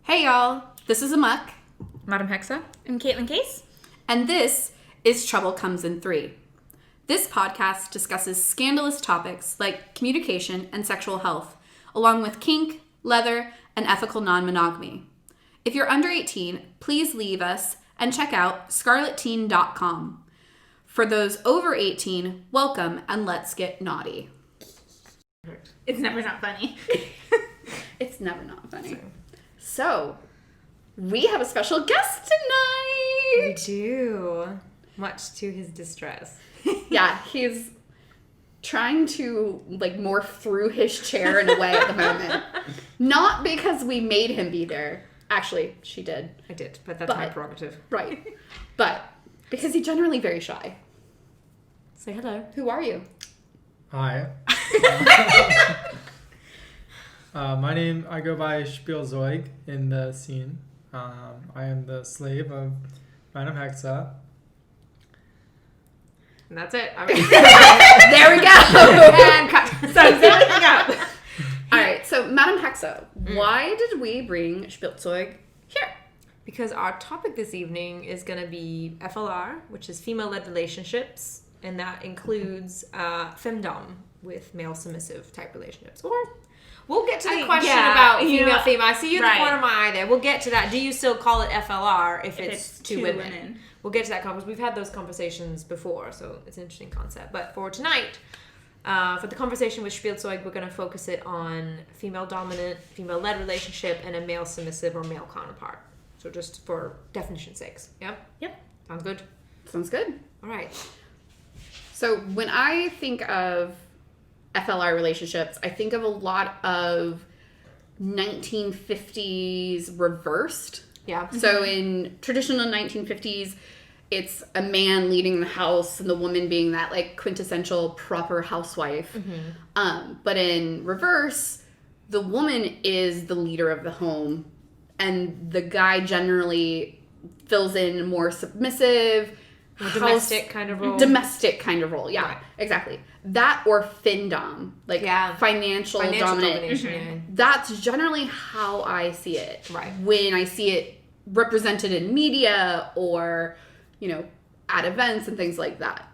Hey y'all, this is Aemok, Madam Hexe, and kayce. And this is Trouble Comes in 3. This podcast discusses scandalous topics like communication and sexual health, along with kink, leather, and ethical non-monogamy. If you're under 18, please leave us and check out scarletteen.com. For those over 18, welcome and let's get naughty. It's never not funny. It's never not funny. So, we have a special guest tonight. We do. Much to his distress. Yeah, he's trying to morph through his chair in a way at the moment. Not because we made him be there. Actually, she did. I did, but that's my prerogative. Right. But because he's generally very shy. Say hello. Who are you? Hi. I go by Spielzeug in the scene. I am the slave of Madam Hexe. And that's it. There we go. And cut. So there we go. All right. So, Madam Hexe, why did we bring Spielzeug here? Because our topic this evening is going to be FLR, which is female-led relationships, and that includes femdom with male submissive type relationships. Or we'll get to the question about female. I see you in the corner of my eye there. We'll get to that. Do you still call it FLR if it's two women? We'll get to that conversation. We've had those conversations before, so it's an interesting concept. But for tonight, for the conversation with Spielzeug, we're going to focus it on female-dominant, female-led relationship, and a male-submissive or male counterpart. So just for definition's sakes. Yep? Yep. Sounds good? Sounds good. All right. So when I think of FLR relationships, I think of a lot of 1950s reversed. Yeah. So in traditional 1950s, it's a man leading the house and the woman being that quintessential proper housewife. Mm-hmm. But in reverse, the woman is the leader of the home and the guy generally fills in more submissive, domestic kind of role. Domestic kind of role, yeah, right. Exactly. That or findom, financial domination. Mm-hmm. Yeah. That's generally how I see it. Right. When I see it represented in media or, at events and things like that.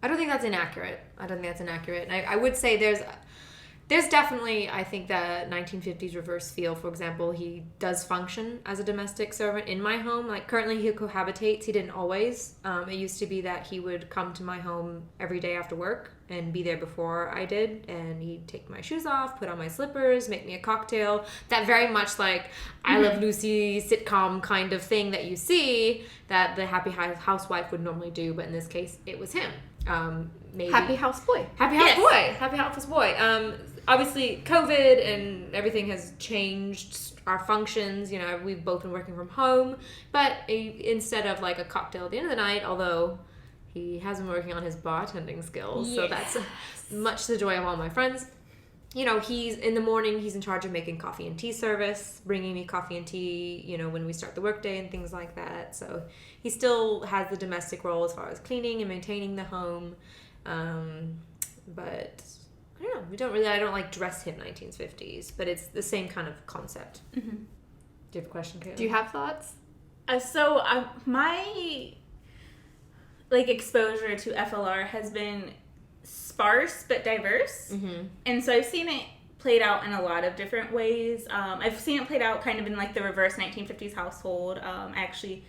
I don't think that's inaccurate. And I would say there's definitely, I think, the 1950s reverse feel. For example, he does function as a domestic servant in my home. Currently he cohabitates. He didn't always. It used to be that he would come to my home every day after work and be there before I did. And he'd take my shoes off, put on my slippers, make me a cocktail. That very much I Love Lucy sitcom kind of thing that you see that the happy housewife would normally do. But in this case, it was him. Maybe. Happy house boy. Happy house boy. Obviously, COVID and everything has changed our functions. We've both been working from home. But instead of a cocktail at the end of the night, although he has been working on his bartending skills, so that's much to the joy of all my friends. He's in the morning, he's in charge of making coffee and tea service, bringing me coffee and tea, when we start the workday and things like that. So he still has the domestic role as far as cleaning and maintaining the home. But I don't know. I don't dress him 1950s, but it's the same kind of concept. Mm-hmm. Do you have a question, Kayla? Do you have thoughts? My exposure to FLR has been sparse but diverse. Mm-hmm. And so I've seen it played out in a lot of different ways. I've seen it played out kind of in the reverse 1950s household. I actually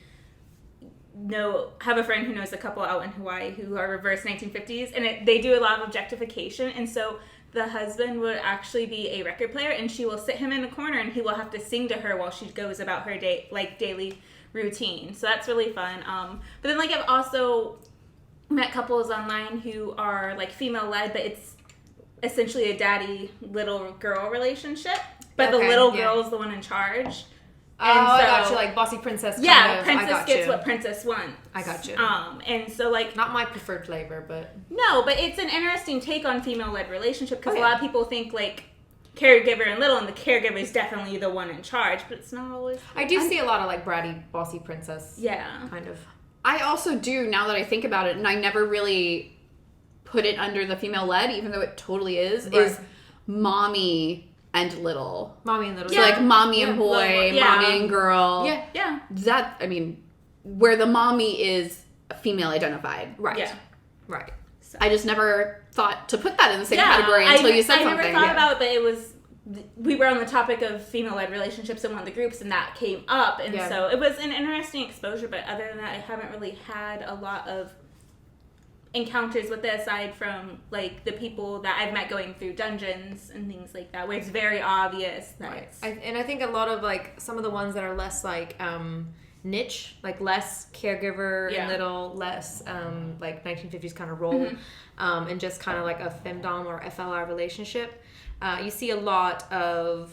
have a friend who knows a couple out in Hawaii who are reverse 1950s, and they do a lot of objectification. And so the husband would actually be a record player, and she will sit him in the corner, and he will have to sing to her while she goes about her day, daily routine. So that's really fun. But then I've also met couples online who are female-led, but it's essentially a daddy little girl relationship, but the little girl is the one in charge. And I got you, bossy princess kind of. Yeah, princess gets what princess wants. I got you. And so not my preferred flavor, but no, but it's an interesting take on female-led relationship because a lot of people think caregiver and little, and the caregiver is definitely the one in charge, but it's not always. I do see a lot of bratty bossy princess. Yeah, kind of. I also do, now that I think about it, and I never really put it under the female-led, even though it totally is mommy and little. Mommy and little. So like mommy and boy, Little, mommy and girl. Yeah. That, I mean, where the mommy is female identified. Right. Yeah. Right. I just never thought to put that in the same category until you said I something. never thought about it, but it was, we were on the topic of female-led relationships in one of the groups, and that came up, and so it was an interesting exposure, but other than that, I haven't really had a lot of encounters with it, aside from, like, the people that I've met going through dungeons and things like that, where it's very obvious that it's... I think a lot of, like, some of the ones that are less, like, niche, like less caregiver and little less like 1950s kind of role, and just kind of like a femdom or FLR relationship. You see a lot of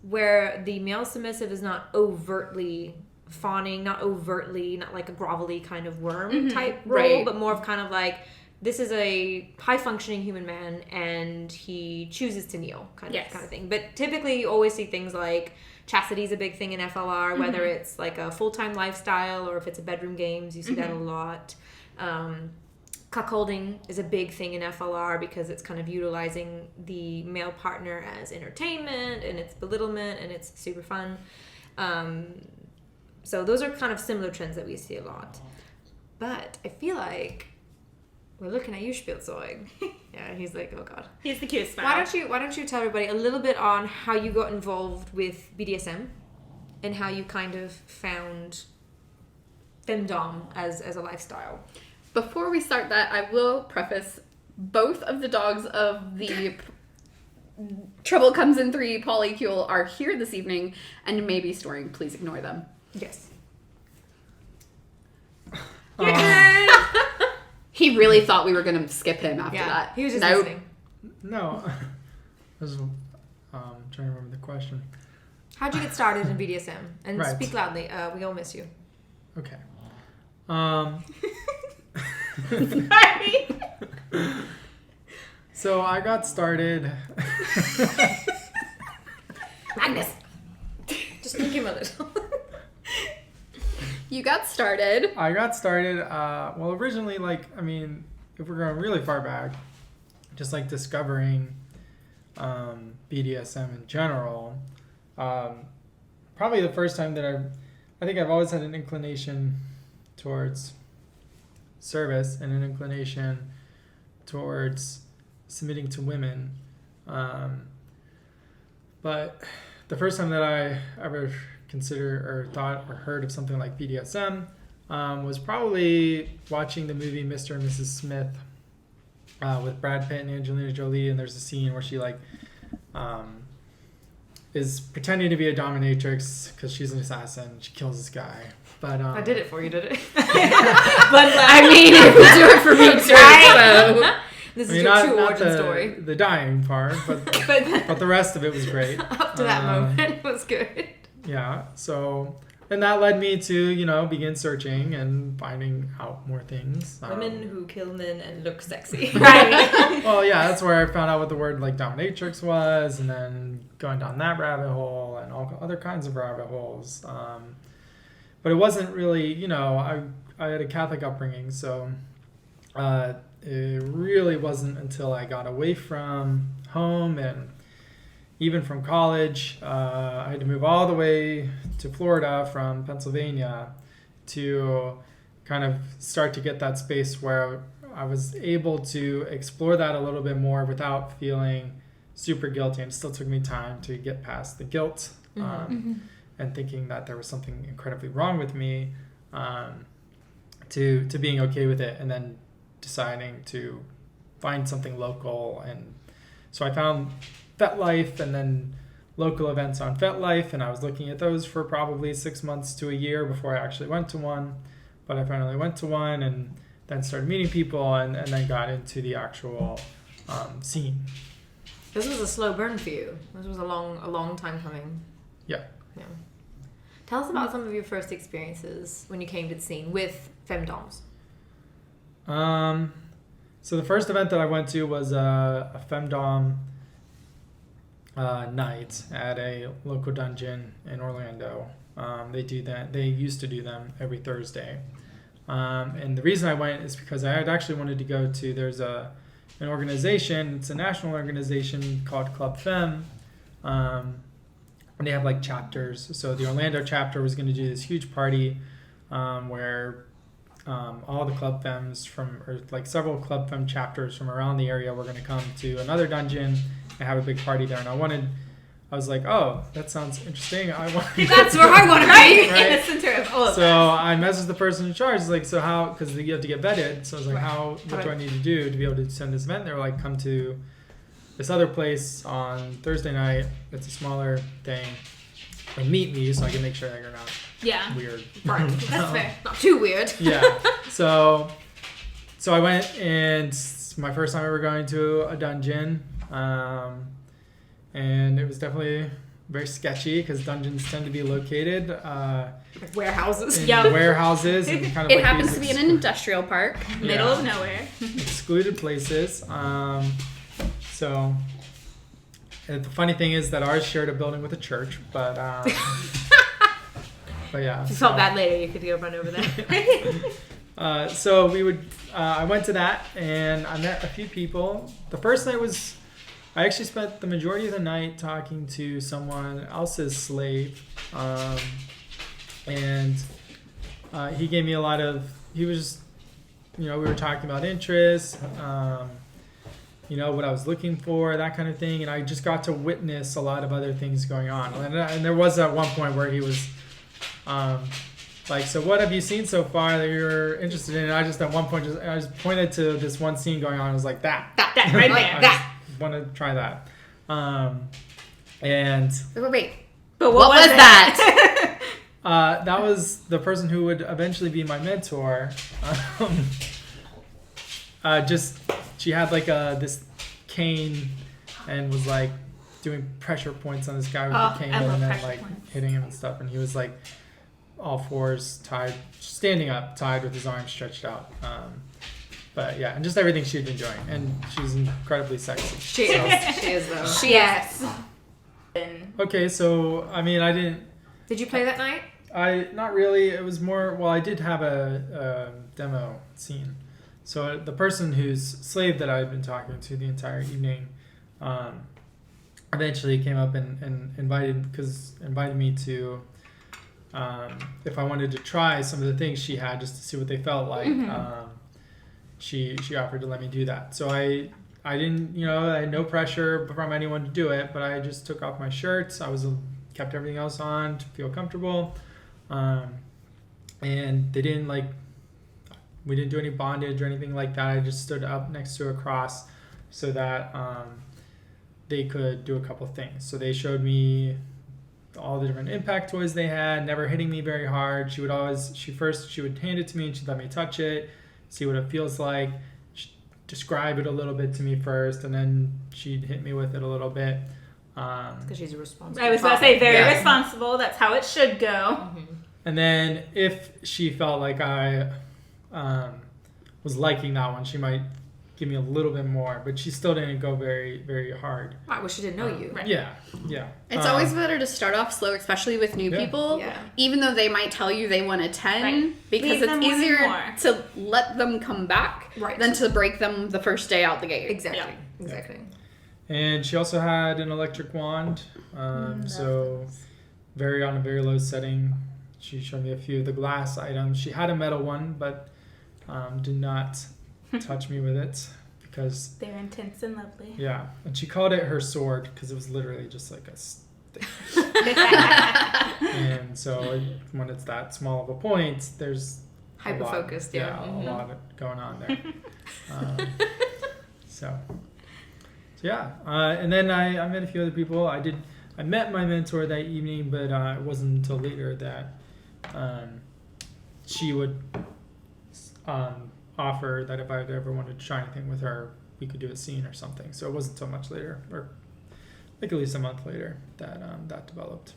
where the male submissive is not overtly fawning, not like a grovelly kind of worm type role, but more of kind of like, this is a high functioning human man and he chooses to kneel kind of thing. But typically you always see things like chastity is a big thing in FLR, whether it's like a full-time lifestyle or if it's a bedroom games, you see that a lot. Cuckolding is a big thing in FLR because it's kind of utilizing the male partner as entertainment and it's belittlement and it's super fun. So those are kind of similar trends that we see a lot. But I feel like we're looking at you, Spielzeug. Yeah, he's like, oh god. He's the cutest smile. Why don't you tell everybody a little bit on how you got involved with BDSM and how you kind of found femdom as a lifestyle? Before we start that, I will preface both of the dogs of the Trouble Comes in 3 polycule are here this evening and may be snoring. Please ignore them. Yes. He really thought we were going to skip him after that. He was just listening. No. I was trying to remember the question. How'd you get started in BDSM? And Right. speak loudly. We all miss you. Okay. Sorry. So I got started. Agnes. Just make him a little. You got started. I got started, well, originally, like, I mean, if we're going really far back, just like discovering BDSM in general, probably the first time that I think I've always had an inclination towards service and an inclination towards submitting to women. But the first time that I ever considered or thought or heard of something like BDSM was probably watching the movie Mr. and Mrs. Smith with Brad Pitt and Angelina Jolie, and there's a scene where she like is pretending to be a dominatrix because she's an assassin. She kills this guy. But I did it for you, did it? But I mean, it would do it for me too. So. This is your true origin story. The dying part, but the rest of it was great. Up to that moment was good. Yeah, so, and that led me to, begin searching and finding out more things. Women who kill men and look sexy. right. Well, yeah, that's where I found out what the word, like, dominatrix was, and then going down that rabbit hole and all other kinds of rabbit holes. But it wasn't really, I had a Catholic upbringing, so it really wasn't until I got away from home and even from college. I had to move all the way to Florida from Pennsylvania to kind of start to get that space where I was able to explore that a little bit more without feeling super guilty. And it still took me time to get past the guilt and thinking that there was something incredibly wrong with me, to being okay with it, and then deciding to find something local. And so I found FetLife and then local events on FetLife, and I was looking at those for probably 6 months to a year before I actually went to one. But I finally went to one and then started meeting people and then got into the actual scene. This was a slow burn for you. This was a long time coming. Yeah. Tell us about some of your first experiences when you came to the scene with femdoms. So the first event that I went to was a femdom night at a local dungeon in Orlando. They do that. They used to do them every Thursday. And the reason I went is because I had actually wanted to go to, there's a an organization. It's a national organization called Club Femme. And they have like chapters. So the Orlando chapter was going to do this huge party where all the Club Femmes or like several Club Femme chapters from around the area were going to come to another dungeon and have a big party there. And I was like, oh, that sounds interesting. I want. That's where I want to be. In the center of all of So I messaged the person in charge, like, so how, because you have to get vetted. So I was like, what do I need to do to be able to send this event? They were like, come to this other place on Thursday night. It's a smaller thing. And meet me so I can make sure that you're not weird. Right. That's fair. Not too weird. Yeah. So I went, and it's my first time ever going to a dungeon. And it was definitely very sketchy because dungeons tend to be located Like warehouses. in Yep. warehouses and kind of It like happens these to be in an industrial park. Middle of nowhere. excluded places. So the funny thing is that ours shared a building with a church, but yeah. If you felt bad later, you could go run over there. So we would. I went to that and I met a few people. The first night was. I actually spent the majority of the night talking to someone else's slave, and he gave me a lot of. He was just, we were talking about interests, what I was looking for, that kind of thing, and I just got to witness a lot of other things going on. And there was at one point where he was, like, so what have you seen so far that you're interested in? And I just at one point I just pointed to this one scene going on. I was like, that Right there. I want to try that. And Wait. But What was that? that was the person who would eventually be my mentor. She had like this cane and was like doing pressure points on this guy with the cane I love and then pressure like points. hitting him and stuff. And he was like all fours, standing up, tied with his arms stretched out. But yeah, and just everything she'd been doing, and she's incredibly sexy. She So- is. She is, though. Yes. Okay, so I mean, I didn't. Did you play that night? Not really. It was more. Well, I did have a demo scene. So the person whose slave that I had been talking to the entire evening, eventually came up and invited me to, if I wanted to try some of the things she had just to see what they felt like. She offered to let me do that. So I didn't, I had no pressure from anyone to do it, but I just took off my shirts. Kept everything else on to feel comfortable. And they didn't we didn't do any bondage or anything like that. I just stood up next to a cross so that they could do a couple of things. So they showed me all the different impact toys they had, never hitting me very hard. She would hand it to me and she'd let me touch it, see what it feels like, describe it a little bit to me first, and then she'd hit me with it a little bit. Because she's a responsible. I was about to say very Yeah. responsible. That's how it should go. And then if she felt like I was liking that one, she might give me a little bit more, but she still didn't go very, very hard. Right, well, she didn't know you. Right. Yeah. It's always better to start off slow, especially with new Yeah. people. Yeah. Even though they might tell you they want a 10, Right. because Leave them it's wanting easier more. to let them come back Right. than to break them the first day out the gate. Exactly. Yeah. Exactly. And she also had an electric wand, so on a very low setting. She showed me a few of the glass items. She had a metal one, but did not touch me with it because They're intense and lovely. yeah. And she called it her sword because it was literally just like a stick. And so when it's that small of a point, there's Hyper-focused, yeah. a lot going on there. So yeah, and then I met a few other people. I met my mentor that evening, but it wasn't until later that she would offer that if I ever wanted to try anything with her, we could do a scene or something. So it wasn't until much later, or like at least a month later, that that developed.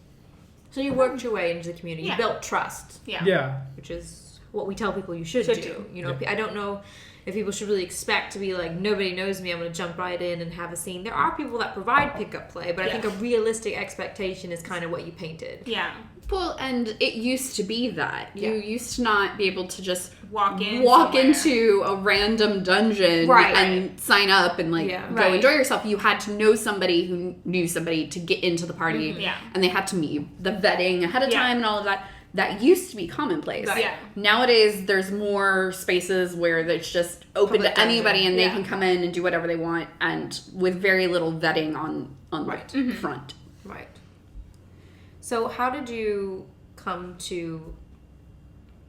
So you worked your way into the community. Yeah. You built trust, Yeah. Yeah, which is what we tell people you should do. You know, I don't know if people should really expect to be like, nobody knows me, I'm going to jump right in and have a scene. There are people that provide pickup play, but I think a realistic expectation is kind of what you painted. Yeah. Well, and it used to be that. You used to not be able to just walk into a random dungeon and sign up and go enjoy yourself. You had to know somebody who knew somebody to get into the party. And they had to meet you. The vetting ahead of time and all of that. That used to be commonplace. Nowadays, there's more spaces where it's just open to anybody and they can come in and do whatever they want, and with very little vetting on the front. Right. So how did you come to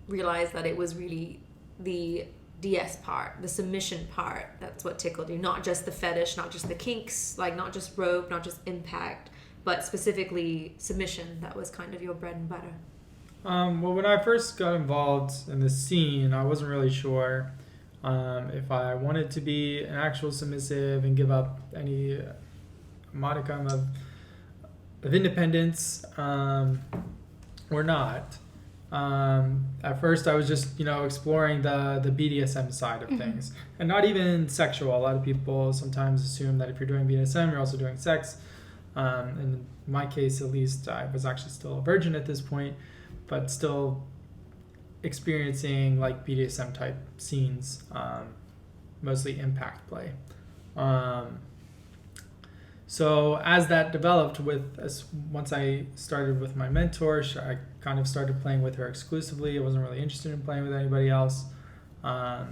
realize that it was really the DS part, the submission part, that's what tickled you? Not just the fetish, not just the kinks, like not just rope, not just impact, but specifically submission. That was kind of your bread and butter. Well, when I first got involved in the scene, I wasn't really sure if I wanted to be an actual submissive and give up any modicum of independence or not. At first, I was just, exploring the BDSM side of things, and not even sexual. A lot of people sometimes assume that if you're doing BDSM, you're also doing sex. In my case, at least, I was actually still a virgin at this point, but still experiencing like BDSM type scenes, mostly impact play. So as that developed once I started with my mentor, I kind of started playing with her exclusively. I wasn't really interested in playing with anybody else. Well,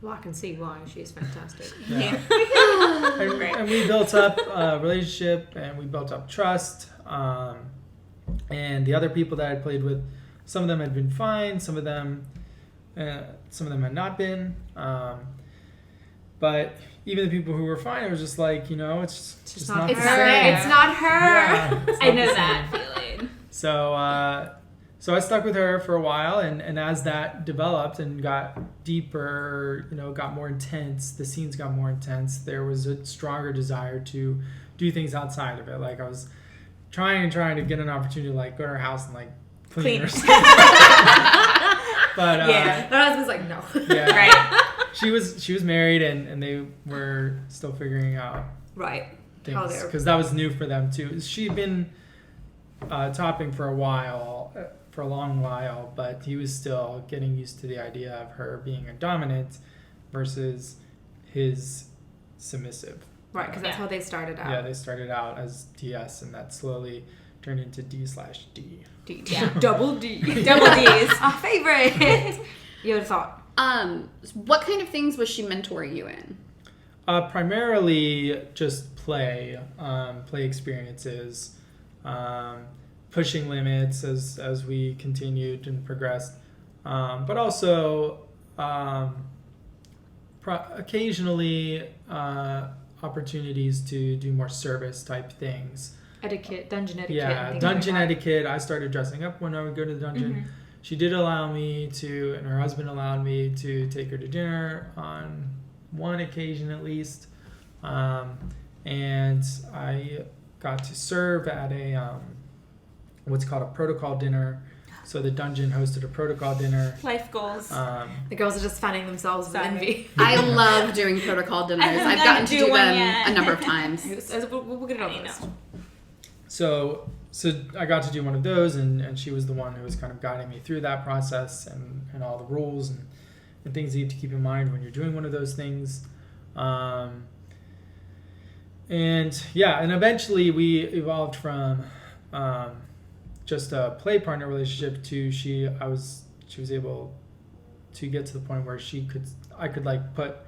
I can see why. She's fantastic. And we built up a relationship, and we built up trust. And the other people that I played with, some of them had been fine, some of them had not been. But even the people who were fine, it was just like, it's just not her. It's not her. Yeah, I know that feeling. So I stuck with her for a while, and as that developed and got deeper, got more intense, the scenes got more intense, there was a stronger desire to do things outside of it. Like I was trying to get an opportunity to like go to her house and like clean her. But my husband's like, no. Yeah. Right. She was married, and they were still figuring out things, because that was new for them too. She'd been topping for a long while, but he was still getting used to the idea of her being a dominant versus his submissive. Right, because that's how they started out. Yeah, they started out as DS, and that slowly turned into D/D. Yeah, double D. Double D's. Our favorite. You would have thought. What kind of things was she mentoring you in? Primarily just play experiences, pushing limits as we continued and progressed, but also occasionally opportunities to do more service type things. Dungeon etiquette. Yeah, dungeon etiquette. I started dressing up when I would go to the dungeon. Mm-hmm. She did allow me to, and her husband allowed me to take her to dinner on one occasion at least. And I got to serve at a what's called a protocol dinner. So the dungeon hosted a protocol dinner. Life goals. The girls are just fanning themselves with envy. I love doing protocol dinners. I've gotten to do them a number of times. We'll get it on the list. So I got to do one of those, and she was the one who was kind of guiding me through that process and all the rules and things you have to keep in mind when you're doing one of those things. And eventually we evolved from just a play partner relationship to she was able to get to the point where I could like put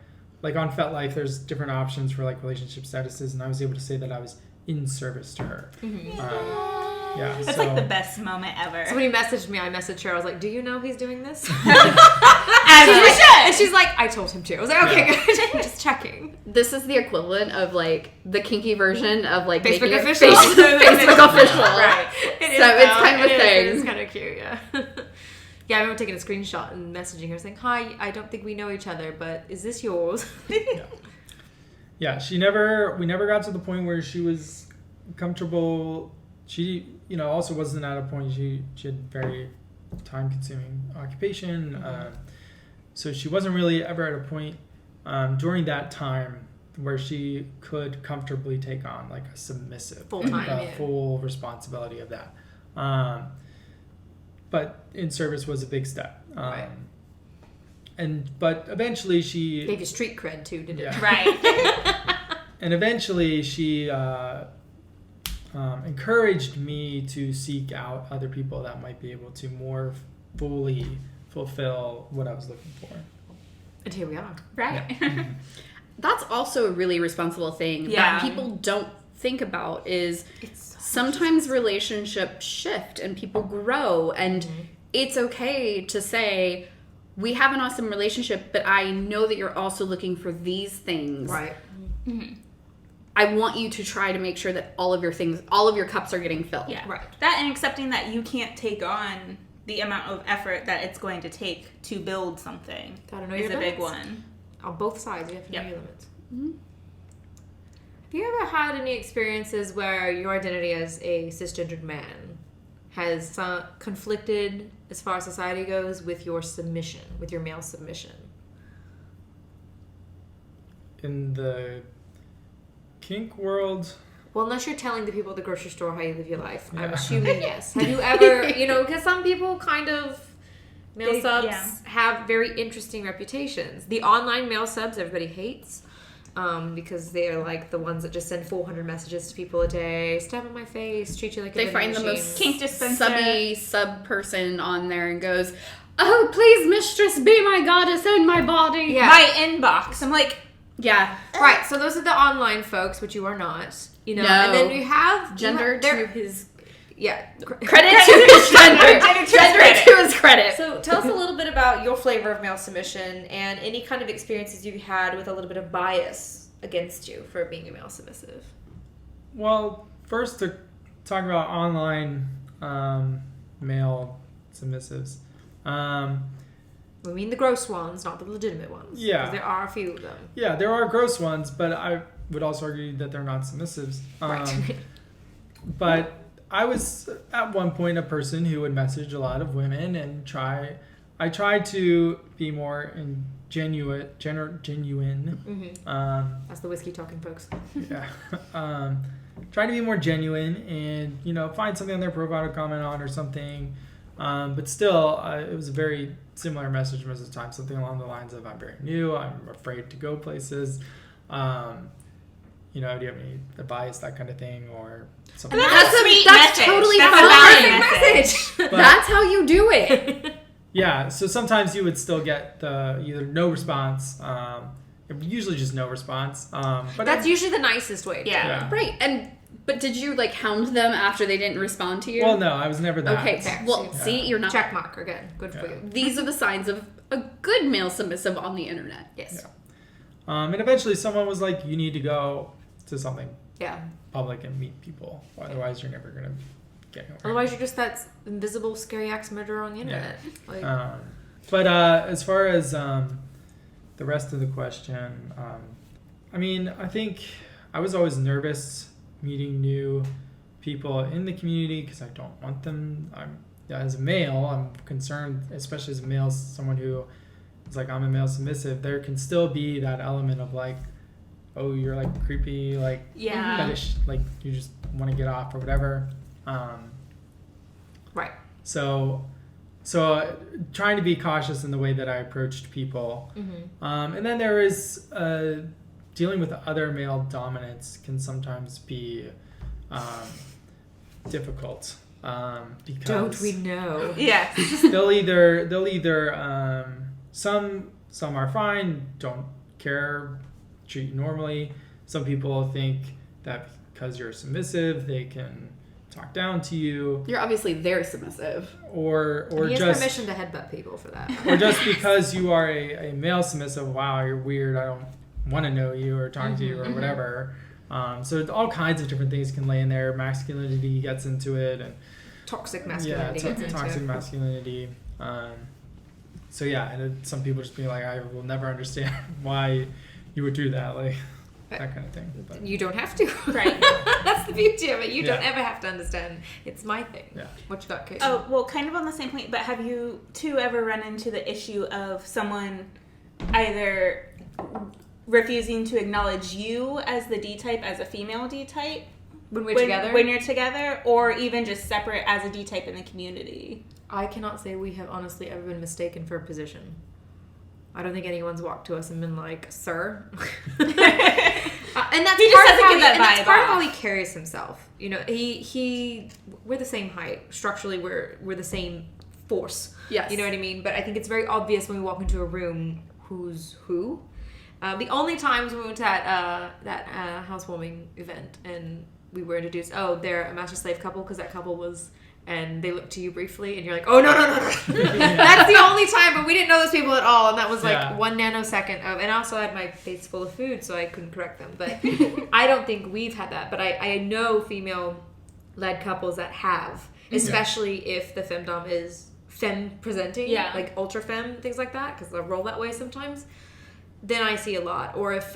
like on FetLife there's different options for like relationship statuses, and I was able to say that I was in service to her. Mm-hmm. That's like the best moment ever. So when he messaged me, I messaged her. I was like, "Do you know he's doing this?" And she's like, "I told him to." I was like, "Okay, good." Just checking. This is the equvalent of like the kinky version of like Facebook making official. Facebook official, Right? It's kind of a thing. It's kind of cute, yeah. Yeah, I remember taking a screenshot and messaging her saying, "Hi, I don't think we know each other, but is this yours?" Yeah, we never got to the point where she was comfortable. She, also wasn't at a point, she had very time-consuming occupation. So she wasn't really ever at a point during that time where she could comfortably take on like a submissive Full-time, full responsibility of that. But in service was a big step. Right. But eventually she gave you street cred too, didn't it? Right. And eventually she encouraged me to seek out other people that might be able to more fully fulfill what I was looking for. And here we are. Right. Yeah. That's also a really responsible thing that people don't think about is sometimes relationships shift and people grow, and it's okay to say, we have an awesome relationship, but I know that you're also looking for these things. Right. Mm-hmm. I want you to try to make sure that all of your cups are getting filled. Yeah. Right. That and accepting that you can't take on the amount of effort that it's going to take to build something Gotta know is your a big limits. one. On both sides, you have to know Yep. your limits. Have you ever had any experiences where your identity as a cisgendered man has conflicted, as far as society goes, with your submission, with your male submission? In the kink world, Well, unless you're telling the people at the grocery store how you live your life, I'm Yeah. assuming yes. Have you ever, because some people kind of, male subs have very interesting reputations. The online male subs everybody hates because they're like the ones that just send 400 messages to people a day, stab in my face, treat you like a They vending find the machine. most Kink dispenser. subby sub person on there and goes, "Oh, please, mistress, be my goddess, own my body." Yeah. My inbox. I'm like, Yeah. Right, so those are the online folks, which you are not, No. and then you have Gender there- to his yeah. credit to his gender. Gender to his credit. So tell us a little bit about your flavor of male submission and any kind of experiences you've had with a little bit of bias against you for being a male submissive. well, first to talk about online male submissives. We mean the gross ones, not the legitimate ones. Yeah. 'Cause there are a few of them. Yeah, there are gross ones, but I would also argue that they're not submissives. Right. But I was at one point a person who would message a lot of women and I tried to be more genuine. That's the whiskey talking folks. Yeah. Trying to be more genuine and, find something on their profile to comment on or something. But still, it was a very similar message most of the time. Something along the lines of, I'm very new, I'm afraid to go places. Do you have any advice, that kind of thing, or something? that's a sweet that's message. totally That's fine. a valid message. But- That's how you do it. Yeah, so sometimes you would still get the either no response, usually just no response. But That's usually the nicest way. To Yeah. Right. But did you hound them after they didn't respond to you? Well, no, I was never that. Okay. Fair. Well, Yeah. see, you're not. Check mark again. Good for Yeah. you. These are the signs of a good male submissive on the internet. Yes. And eventually someone was like, you need to go to something Yeah. public and meet people. Otherwise, you're never going to get anywhere. Otherwise, you're just that invisible, scary axe murderer on the internet. Like, But as far as the rest of the question, I think I was always nervous meeting new people in the community because I don't want them. As a male, I'm concerned, especially as a male, someone who is like, I'm a male submissive. There can still be that element of oh, you're creepy, Yeah. fetish, you just want to get off or whatever. right. So trying to be cautious in the way that I approached people. Mm-hmm. And then there is dealing with other male dominance can sometimes be difficult because Don't we know? Yes. they'll either some are fine, don't care, treat you normally. Some people think that because you're submissive, they can talk down to you, You're obviously very submissive. or He has just permission to headbutt people for that. or just because you are a male submissive, wow, you're weird, I don't want to know you or talk to you or whatever. So all kinds of different things can lay in there. Masculinity gets into it, and Toxic masculinity gets into toxic it. masculinity. And some people just be like, I will never understand why you would do that. that kind of thing. But. You don't have to. Right. That's the beauty of it. You don't Yeah. ever have to understand. It's my thing. Yeah. What you got, Kate? Oh, well, kind of on the same point, but have you two ever run into the issue of someone either refusing to acknowledge you as the D-type, as a female D-type? when we're together? When you're together, or even just separate as a D-type in the community? I cannot say we have honestly ever been mistaken for a position. I don't think anyone's walked to us and been like, "Sir," and that's He just part of doesn't how give that that's vibe part of how off. he carries himself. You know, he we're the same height. Structurally, we're the same force. Yes. You know what I mean? But I think it's very obvious when we walk into a room who's who. The only times we went to that housewarming event and we were introduced, oh, they're a master slave couple, because that couple was. And they look to you briefly, and you're like, "Oh no!" That's the only time. But we didn't know those people at all, and that was like 1 nanosecond of. And also, I had my face full of food, so I couldn't correct them. But I don't think we've had that. But I know female-led couples that have, especially if the femdom is femme presenting, like ultra femme, things like that, because they'll roll that way sometimes. Then I see a lot. Or if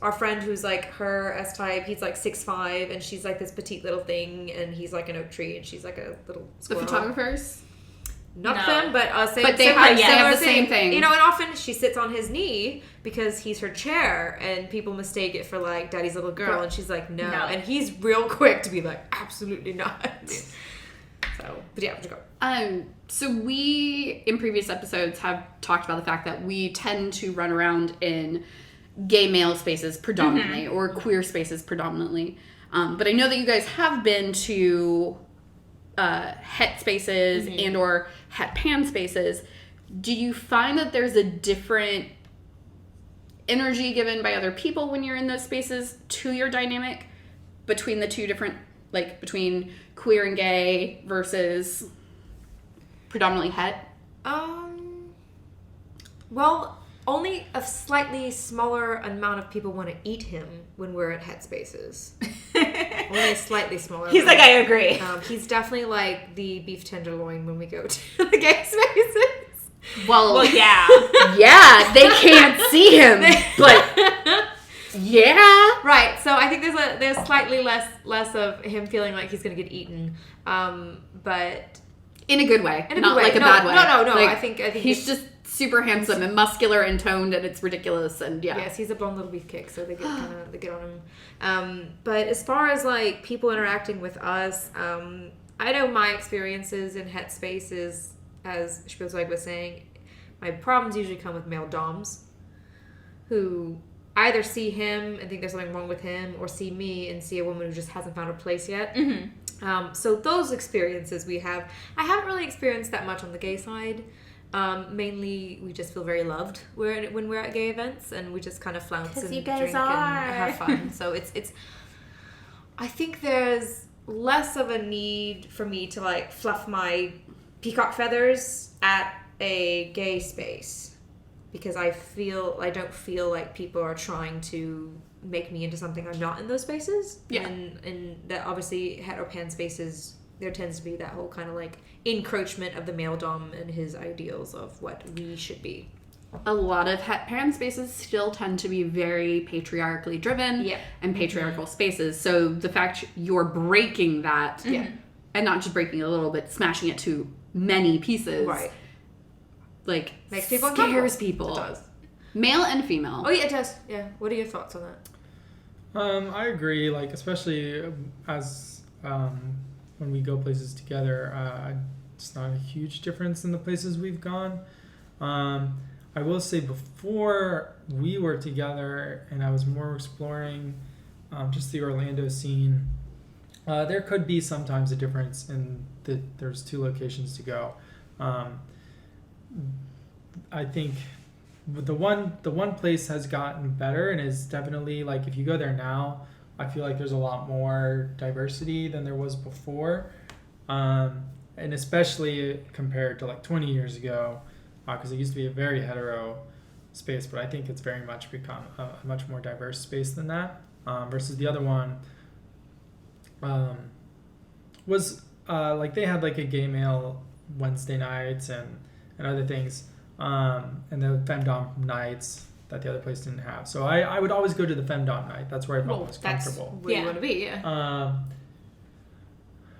our friend who's like her S-type, he's like 6'5", and she's like this petite little thing, and he's like an oak tree, and she's like a little The squirrel. photographers? Not No. them, but But they have similar the same thing. You know, and often she sits on his knee because he's her chair, and people mistake it for like daddy's little girl, and she's like, no. And he's real quick to be like, absolutely not. So, but yeah, to go. So we, in previous episodes, have talked about the fact that we tend to run around in gay male spaces predominantly, or queer spaces predominantly. But I know that you guys have been to het spaces and or het pan spaces. Do you find that there's a different energy given by other people when you're in those spaces to your dynamic between the two different, like between queer and gay versus predominantly het? Well, only a slightly smaller amount of people want to eat him when we're at het spaces. Only a slightly smaller. He's like, I agree. He's definitely like the beef tenderloin when we go to the gay spaces. Well, yeah. yeah, they can't see him, but yeah, right. So I think there's slightly less of him feeling like he's gonna get eaten, but in a good way, in a not good way. like a No, bad way. No. Like, I think he's just super handsome and muscular and toned, and it's ridiculous. And yeah, yes, he's a blonde little beefcake, so they get on him. But as far as like people interacting with us, I know my experiences in het spaces, as Spielzeug was saying, my problems usually come with male doms, who either see him and think there's something wrong with him, or see me and see a woman who just hasn't found her place yet. So those experiences we have. I haven't really experienced that much on the gay side. Mainly, we just feel very loved when we're at gay events, and we just kind of flounce and you guys drink are. and have fun. So it's. I think there's less of a need for me to like fluff my peacock feathers at a gay space, because I don't feel like people are trying to make me into something I'm not in those spaces. Yeah. And that obviously heteropan spaces, there tends to be that whole kind of like encroachment of the male dom and his ideals of what we should be. a lot of het pan spaces still tend to be very patriarchally driven and patriarchal spaces. So the fact you're breaking that, and not just breaking it a little bit, smashing it to many pieces, Right. like Makes people scares uncomfortable. people. It does. Male and female. Oh yeah, it does. Yeah. What are your thoughts on that? I agree. Like, especially as when we go places together, it's not a huge difference in the places we've gone. I will say, before we were together and I was more exploring just the Orlando scene, there could be sometimes a difference in that there's two locations to go. I think the one place has gotten better and is definitely, like, if you go there now, I feel like there's a lot more diversity than there was before, and especially compared to like 20 years ago, because it used to be a very hetero space, but I think it's very much become a much more diverse space than that, versus the other one was like they had like a gay male Wednesday nights and other things, and the femdom nights that the other place didn't have. So I would always go to the femdom night. That's where I felt most comfortable. That's where you want to be, yeah.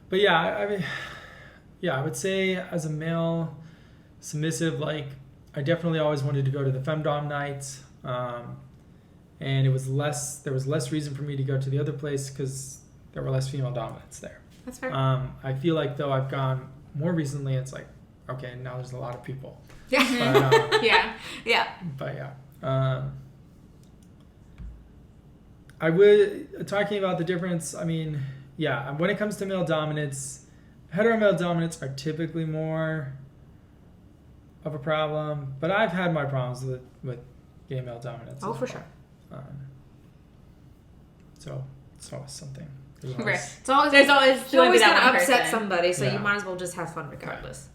But yeah, I mean, yeah, I would say as a male submissive, like I definitely always wanted to go to the femdom nights, and there was less reason for me to go to the other place because there were less female dominants there. That's fair. I feel like though I've gone more recently, it's like, okay, now there's a lot of people. Yeah. But, yeah. But yeah. I would, talking about the difference, I mean, yeah, when it comes to male dominance, hetero male dominants are typically more of a problem, but I've had my problems with gay male dominance. Oh, for sure. So it's always something. Right. It's always There's always going to that one upset person. somebody, so Yeah. you might as well just have fun regardless.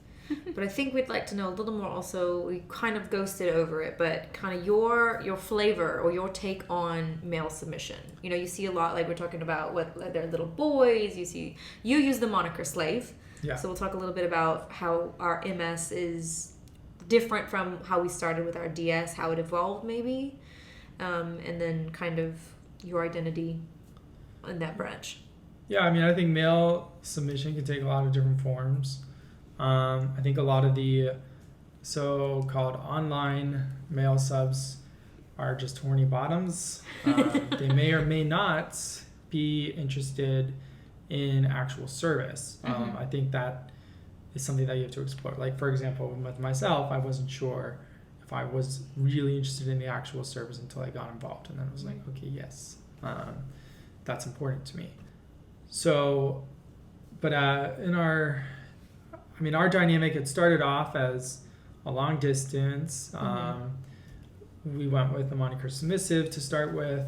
But I think we'd like to know a little more also, we kind of ghosted over it, but kind of your flavor or your take on male submission. You know, you see a lot, like we're talking about what they're little boys, you use the moniker slave. Yeah. So we'll talk a little bit about how our MS is different from how we started with our DS, how it evolved maybe, and then kind of your identity in that branch. Yeah, I mean, I think male submission can take a lot of different forms. I think a lot of the so-called online male subs are just horny bottoms. They may or may not be interested in actual service. I think that is something that you have to explore. Like, for example, with myself, I wasn't sure if I was really interested in the actual service until I got involved. And then I was like, okay, yes, that's important to me. So, but our dynamic, it started off as a long distance. We went with the moniker submissive to start with.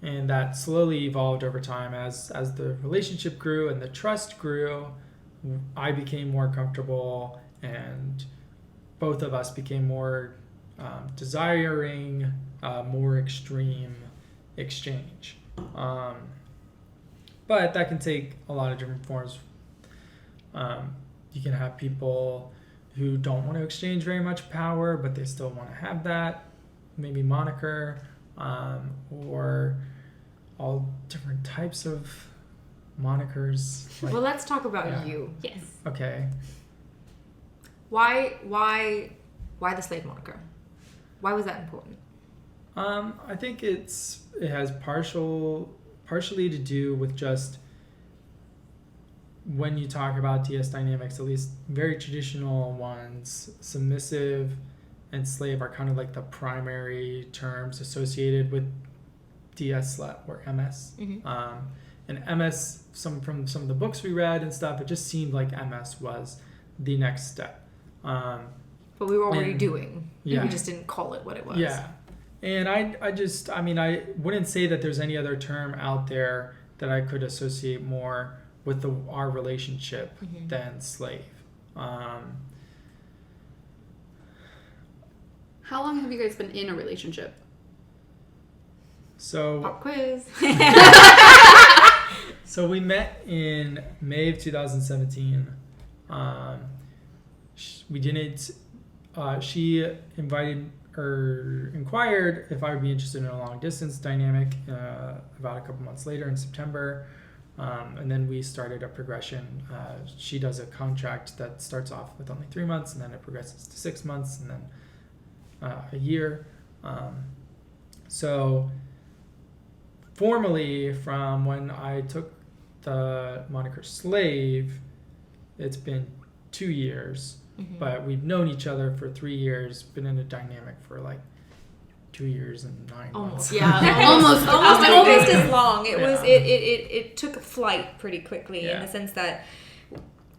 And that slowly evolved over time as the relationship grew and the trust grew. I became more comfortable and both of us became more desiring, more extreme exchange. But that can take a lot of different forms. You can have people who don't want to exchange very much power, but they still want to have that, maybe moniker, or all different types of monikers. Like, Well, let's talk about you. Yes. okay. Why the slave moniker? Why was that important? I think it has partially to do with just when you talk about DS dynamics, at least very traditional ones, submissive and slave are kind of like the primary terms associated with DS or MS. And MS, from some of the books we read and stuff, it just seemed like MS was the next step. But we were already doing. Yeah. We just didn't call it what it was. Yeah. And I wouldn't say that there's any other term out there that I could associate more with our relationship than slave. How long have you guys been in a relationship? So Pop quiz. So we met in May of 2017. We didn't. She inquired if I would be interested in a long distance dynamic about a couple months later in September. And then we started a progression. She does a contract that starts off with only 3 months, and then it progresses to 6 months, and then a year. So formally, from when I took the moniker slave, it's been 2 years. But we've known each other for 3 years, been in a dynamic for like 2 years and 9 months. Almost as long. It was. Yeah. It took flight pretty quickly in the sense that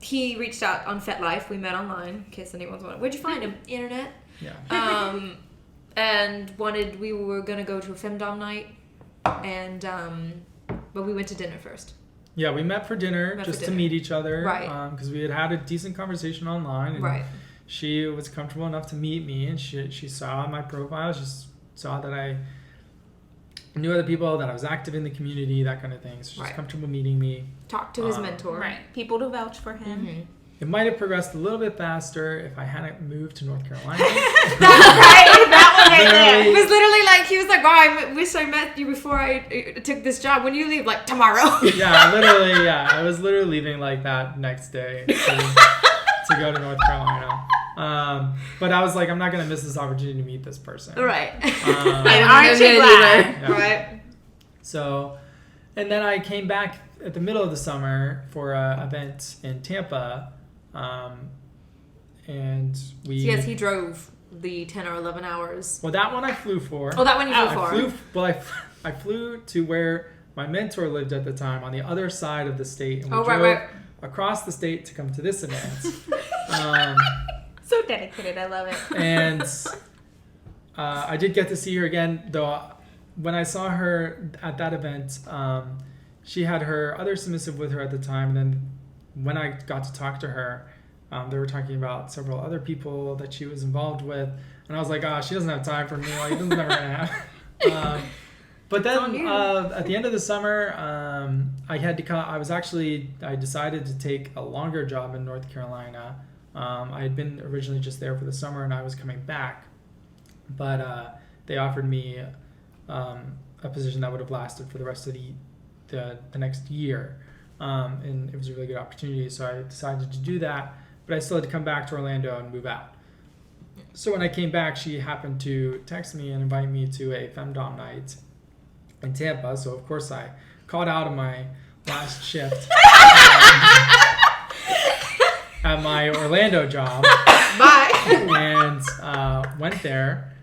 he reached out on FetLife. We met online. In case anyone's wondering, where'd you find him? Internet. Yeah. And we were gonna go to a femdom night, and but we went to dinner first. Yeah, we met for dinner to meet each other. Right. Because we had a decent conversation online. And Right. She was comfortable enough to meet me, and she saw my profile. She saw that I knew other people, that I was active in the community, that kind of thing. So she was comfortable meeting me. Talked to his mentor. Right. People to vouch for him. It might have progressed a little bit faster if I hadn't moved to North Carolina. That's right. That one right there. It was literally like, he was like, wow, I wish I met you before I took this job. When you leave? Like, tomorrow. Yeah, literally, yeah. I was literally leaving like that next day to go to North Carolina. But I was like, I'm not going to miss this opportunity to meet this person. Right. And aren't you glad? Yeah. Right. So, and then I came back at the middle of the summer for an event in Tampa. And we... So yes, he drove the 10 or 11 hours. Well, that one I flew for. Oh, that one you flew for. I flew to where my mentor lived at the time on the other side of the state. And we drove drove across the state to come to this event. So dedicated. I love it. And I did get to see her again, though. When I saw her at that event, she had her other submissive with her at the time. And then when I got to talk to her, they were talking about several other people that she was involved with. And I was like, she doesn't have time for me. Like, this is never going to happen. But then at the end of the summer, I decided to take a longer job in North Carolina. I had been originally just there for the summer and I was coming back. But they offered me a position that would have lasted for the rest of the next year. And it was a really good opportunity. So I decided to do that. But I still had to come back to Orlando and move out. So when I came back, she happened to text me and invite me to a femdom night in Tampa. So of course I called out of my last shift at my Orlando job. Bye. And went there,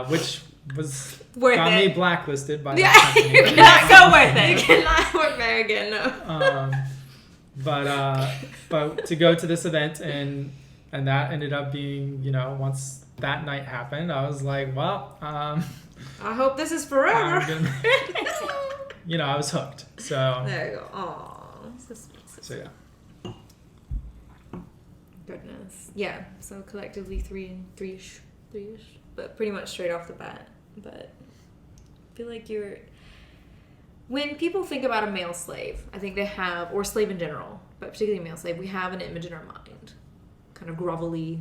which was got me blacklisted by Yeah, the company. Not so worth it. You cannot work there again, no. But to go to this event and that ended up being, once that night happened, I was like, well, I hope this is forever. I was hooked. So There you go. Aww. so yeah. Goodness. Yeah. So collectively three-ish, but pretty much straight off the bat. But I feel like when people think about a male slave, I think they have, or slave in general, but particularly male slave, we have an image in our mind. Kind of grovelly,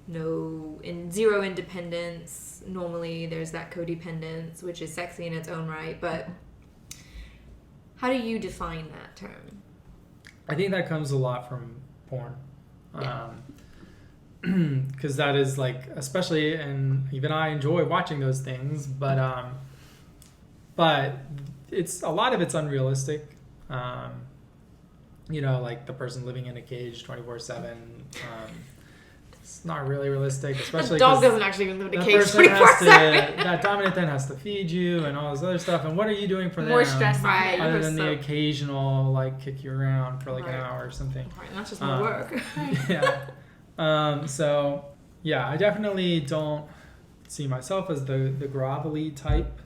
zero independence. Normally there's that codependence, which is sexy in its own right, but how do you define that term? I think that comes a lot from porn. Yeah. Because that is like, especially, and even I enjoy watching those things, but it's a lot of it's unrealistic. Like the person living in a cage 24/7. It's not really realistic, especially the dog doesn't actually even live in a cage 24/7. That dominant then has to feed you and all this other stuff. And what are you doing for them? More stress on it. Other than the occasional kick you around for an hour or something. Right, that's just more work. Yeah. So yeah, I definitely don't see myself as the grovelly type.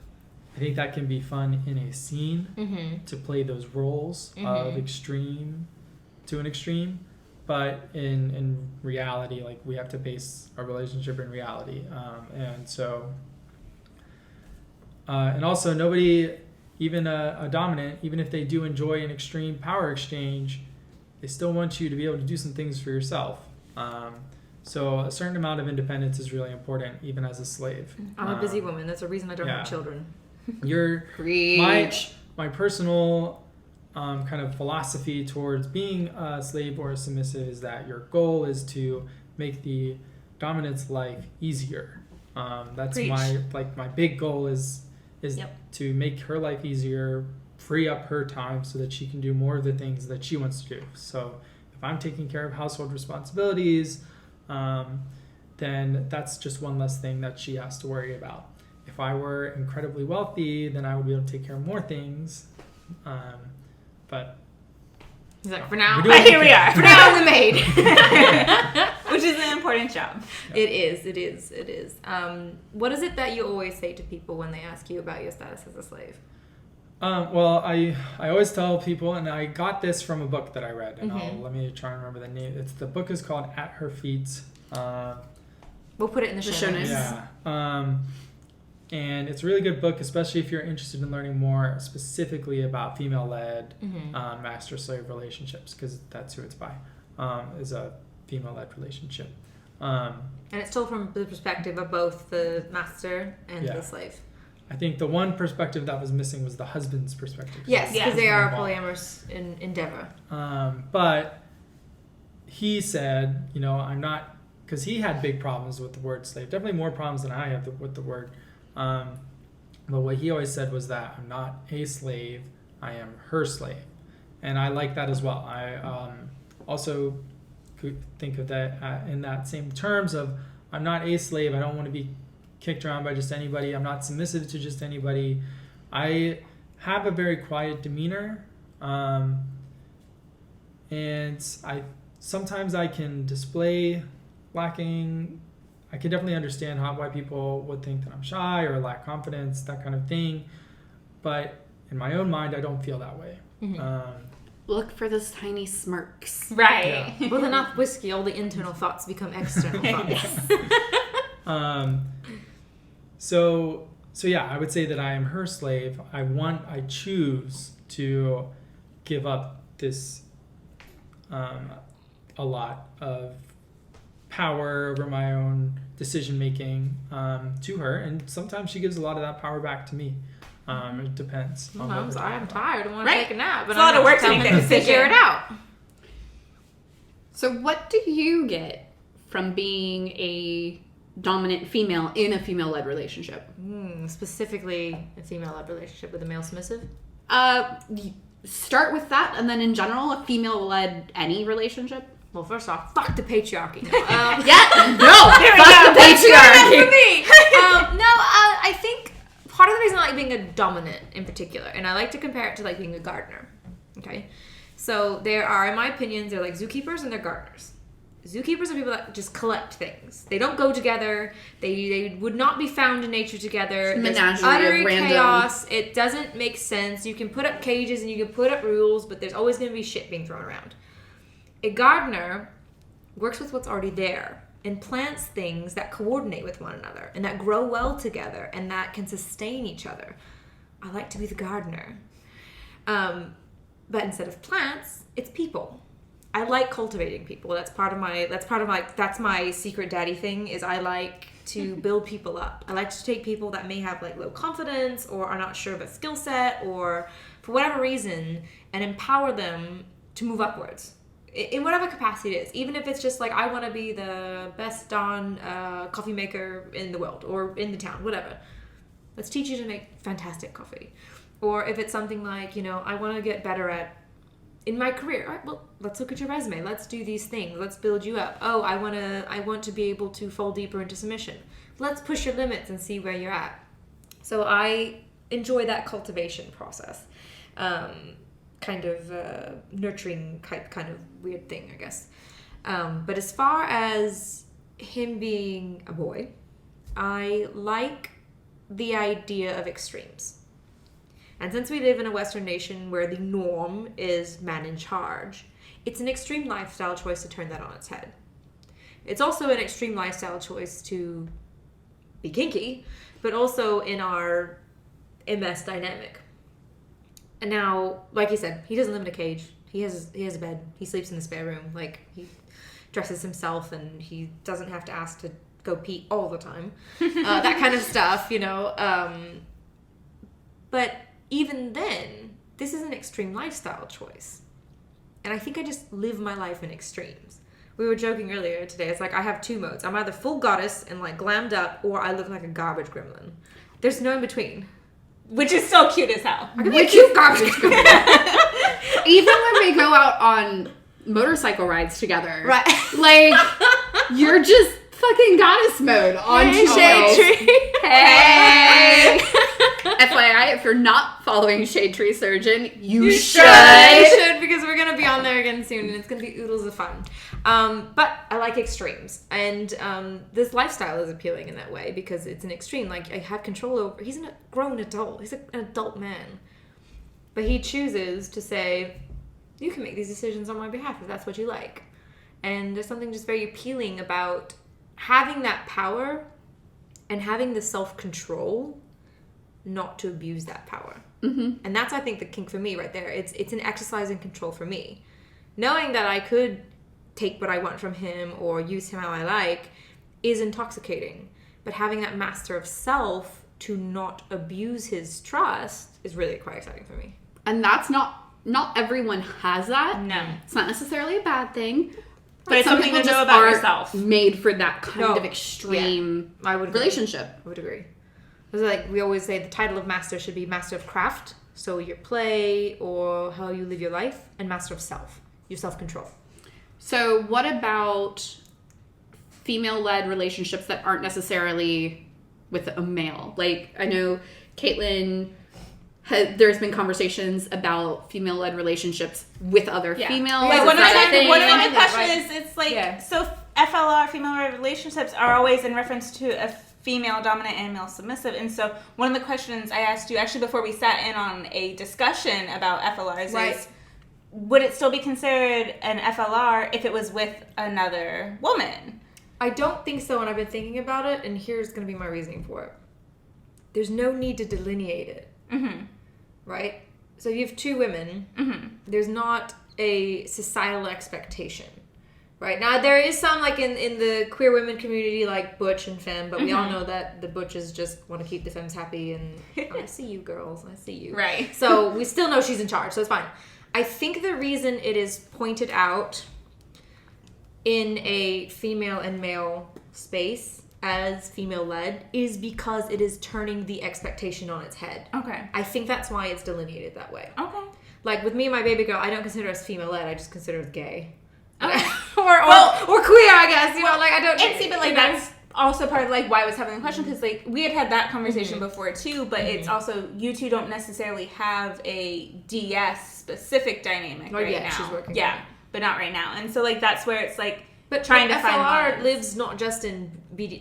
I think that can be fun in a scene to play those roles of extreme to an extreme, but in reality, we have to base our relationship in reality, and so and also nobody, even a dominant, even if they do enjoy an extreme power exchange, they still want you to be able to do some things for yourself. So a certain amount of independence is really important, even as a slave. I'm a busy woman. That's a reason I don't have children. My personal kind of philosophy towards being a slave or a submissive is that your goal is to make the dominant's life easier. That's Preach. my big goal is to make her life easier, free up her time so that she can do more of the things that she wants to do. So if I'm taking care of household responsibilities, then that's just one less thing that she has to worry about. If I were incredibly wealthy, then I would be able to take care of more things. But he's like, for now, here we are. For now, I'm the maid. Which is an important job. Yeah. It is. What is it that you always say to people when they ask you about your status as a slave? Well, I always tell people, and I got this from a book that I read, and let me try and remember the name. The book is called At Her Feet. We'll put it in the show notes. Yeah. And it's a really good book, especially if you're interested in learning more specifically about female-led master-slave relationships, because that's who it's by. is a female-led relationship. And it's told from the perspective of both the master and Yeah. the slave. I think the one perspective that was missing was the husband's perspective. Yes, because Yeah. they are a Involved. polyamorous endeavor. But he said, I'm not, because he had big problems with the word slave, definitely more problems than I have with the word. But what he always said was that I'm not a slave, I am her slave. And I like that as well. I also could think of that in that same terms of I'm not a slave, I don't want to be kicked around by just anybody, I'm not submissive to just anybody. I have a very quiet demeanor. And sometimes I can display lacking. I can definitely understand why people would think that I'm shy or lack confidence, that kind of thing. But in my own mind, I don't feel that way. Look for those tiny smirks. Right. Yeah. With enough whiskey, all the internal thoughts become external thoughts. So yeah, I would say that I am her slave. I choose to give up this a lot of power over my own decision making to her, and sometimes she gives a lot of that power back to me. It depends. on what Sometimes we're I'm talking tired and want to Right. take a nap, but It's a lot of work to tell make him that to figure decision. it out. So what do you get from being a dominant female in a female-led relationship? Specifically, a female-led relationship with a male submissive. Start with that, and then in general, a female-led any relationship. Well, first off, fuck the patriarchy. Yeah, no, fuck the That's patriarchy. for me. I think part of the reason I like being a dominant in particular, and I like to compare it to like being a gardener. Okay, so there are, in my opinion, they're like zookeepers and they're gardeners. Zookeepers are people that just collect things. They don't go together. They would not be found in nature together. There's Menagerie utter of random. chaos. It doesn't make sense. You can put up cages and you can put up rules, but there's always going to be shit being thrown around. A gardener works with what's already there and plants things that coordinate with one another and that grow well together and that can sustain each other. I like to be the gardener. But instead of plants, it's people. I like cultivating people. That's my secret daddy thing is I like to build people up. I like to take people that may have like low confidence or are not sure of a skill set or for whatever reason and empower them to move upwards in whatever capacity it is. Even if it's just like, I want to be the best Don coffee maker in the world or in the town, whatever. Let's teach you to make fantastic coffee. Or if it's something like, I want to get better at in my career, all right, well, let's look at your resume. Let's do these things. Let's build you up. Oh, I want to be able to fall deeper into submission. Let's push your limits and see where you're at. So I enjoy that cultivation process. Kind of nurturing kind of weird thing, I guess. But as far as him being a boy, I like the idea of extremes. And since we live in a Western nation where the norm is man in charge, it's an extreme lifestyle choice to turn that on its head. It's also an extreme lifestyle choice to be kinky, but also in our MS dynamic. And now, like you said, he doesn't live in a cage. He has a bed. He sleeps in the spare room. Like, he dresses himself and he doesn't have to ask to go pee all the time. That kind of stuff, But even then, this is an extreme lifestyle choice. And I think I just live my life in extremes. We were joking earlier today. It's like I have two modes. I'm either full goddess and like glammed up, or I look like a garbage gremlin. There's no in between. Which is still cute as hell. I can be a cute garbage gremlin. Even when we go out on motorcycle rides together, Right. like, you're just fucking goddess mode on Hey, two Shade wheels. Tree. Hey! FYI, if you're not following Shade Tree Surgeon, you should. You should, because we're gonna be on there again soon, and it's gonna be oodles of fun. But I like extremes, and this lifestyle is appealing in that way because it's an extreme. Like, I have control over. He's a grown adult. He's an adult man, but he chooses to say, "You can make these decisions on my behalf if that's what you like." And there's something just very appealing about having that power and having the self-control not to abuse that power. Mm-hmm. And that's, I think, the kink for me right there. It's an exercise in control for me. Knowing that I could take what I want from him or use him how I like is intoxicating. But having that master of self to not abuse his trust is really quite exciting for me. And that's not everyone has that. No. It's not necessarily a bad thing. But it's some something people to know just about aren't yourself. made for that kind No. of extreme I would agree. relationship. I would agree. It's like we always say the title of master should be master of craft, so your play or how you live your life, and master of self, your self-control. So what about female-led relationships that aren't necessarily with a male? Like, I know Kaitlyn, there's been conversations about female-led relationships with other females. Like Is one of that a thing? my questions is, it's like, Yeah. so FLR, female relationships, are always in reference to a female dominant and male submissive. And so one of the questions I asked you, actually before we sat in on a discussion about FLRs, Right. is, would it still be considered an FLR if it was with another woman? I don't think so, and I've been thinking about it, and here's going to be my reasoning for it. There's no need to delineate it, right? So you have two women. There's not a societal expectation, right? Now, there is some, like, in the queer women community, like butch and femme, but we all know that the butches just want to keep the femmes happy, and I see you, girls, I see you. Right. So we still know she's in charge, so it's fine. I think the reason it is pointed out in a female and male space as female-led is because it is turning the expectation on its head. Okay. I think that's why it's delineated that way. Okay. Like with me and my baby girl, I don't consider us female-led, I just consider us gay. Okay. or queer, I guess. You know, like I don't. And see, but like that's also part of like why I was having the question, because like we had that conversation before too, but it's also you two don't necessarily have a DS specific dynamic right now. She's working. Yeah, but not right now, and so like that's where it's like But trying to FLR find lines. lives not just in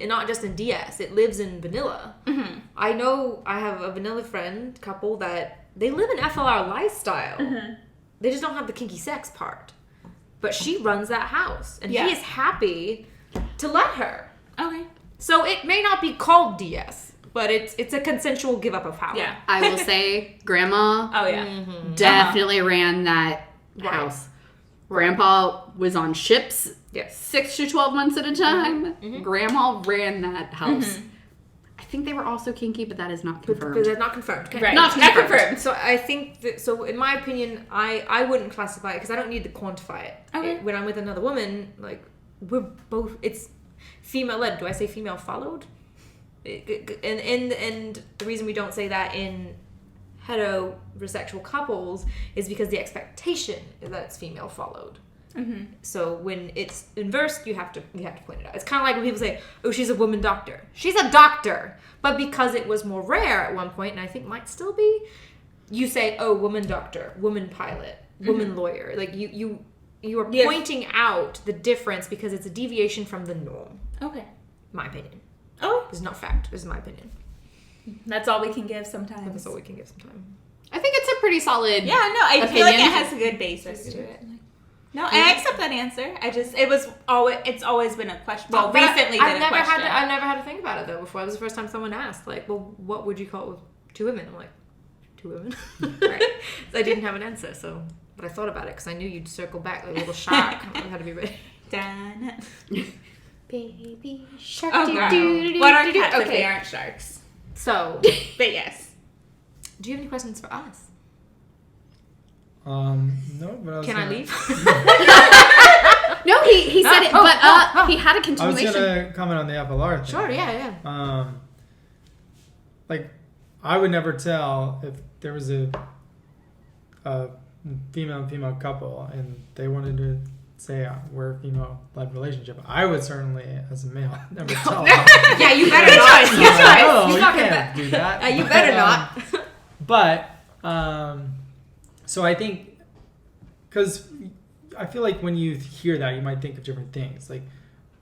not just in DS. It lives in vanilla. I know I have a vanilla friend couple that they live an FLR lifestyle. They just don't have the kinky sex part. But she runs that house, and he is happy to let her. Okay. So it may not be called DS, but it's a consensual give up of power. Yeah. I will say Grandma Oh yeah. definitely ran that house. Grandpa was on ships Yes. 6 to 12 months at a time. Grandma ran that house. I think they were also kinky, but that is not confirmed. But they're not confirmed. Okay. Right. Not Not confirmed. confirmed. So I think that, so in my opinion, I wouldn't classify it because I don't need to quantify it. Okay. When I'm with another woman, like we're both, it's female led. Do I say female followed? And the reason we don't say that in heterosexual couples is because the expectation is that it's female followed. So when it's inversed, you have to point it out. It's kind of like when people say, "Oh, she's a woman doctor." She's a doctor, but because it was more rare at one point, and I think might still be, you say, "Oh, woman doctor, woman pilot, woman lawyer." Like you are pointing out the difference because it's a deviation from the norm. Okay. My opinion. Oh, This is not fact. This is my opinion. that's all we can give sometimes. That's all we can give some time. I think it's a pretty solid. Yeah, no, I feel like it opinion. has a good basis to it. No, I accept that answer. It's always been a question. Well, But recently I've been a never question. I've never had to think about it though before. It was the first time someone asked, like, "Well, what would you call it with two women?" I'm like, "Two women." Right. So I didn't have an answer. So, but I thought about it because I knew you'd circle back like a little shark. I had to be ready. Done. Baby shark. Oh god. What are cats if they aren't sharks? So, But yes. do you have any questions for us? No, but I was Can I gonna- leave? No, he said it, but he had a I was continuation. gonna comment on the FLR thing. Sure. Yeah. Like, I would never tell if there was a female couple and they wanted to say we're a female-led relationship. I would certainly, as a male, never tell them. Yeah. You better not. That's right. No, He's you not gonna can't do that. You better not. But, so I think, because I feel like when you hear that, you might think of different things. Like,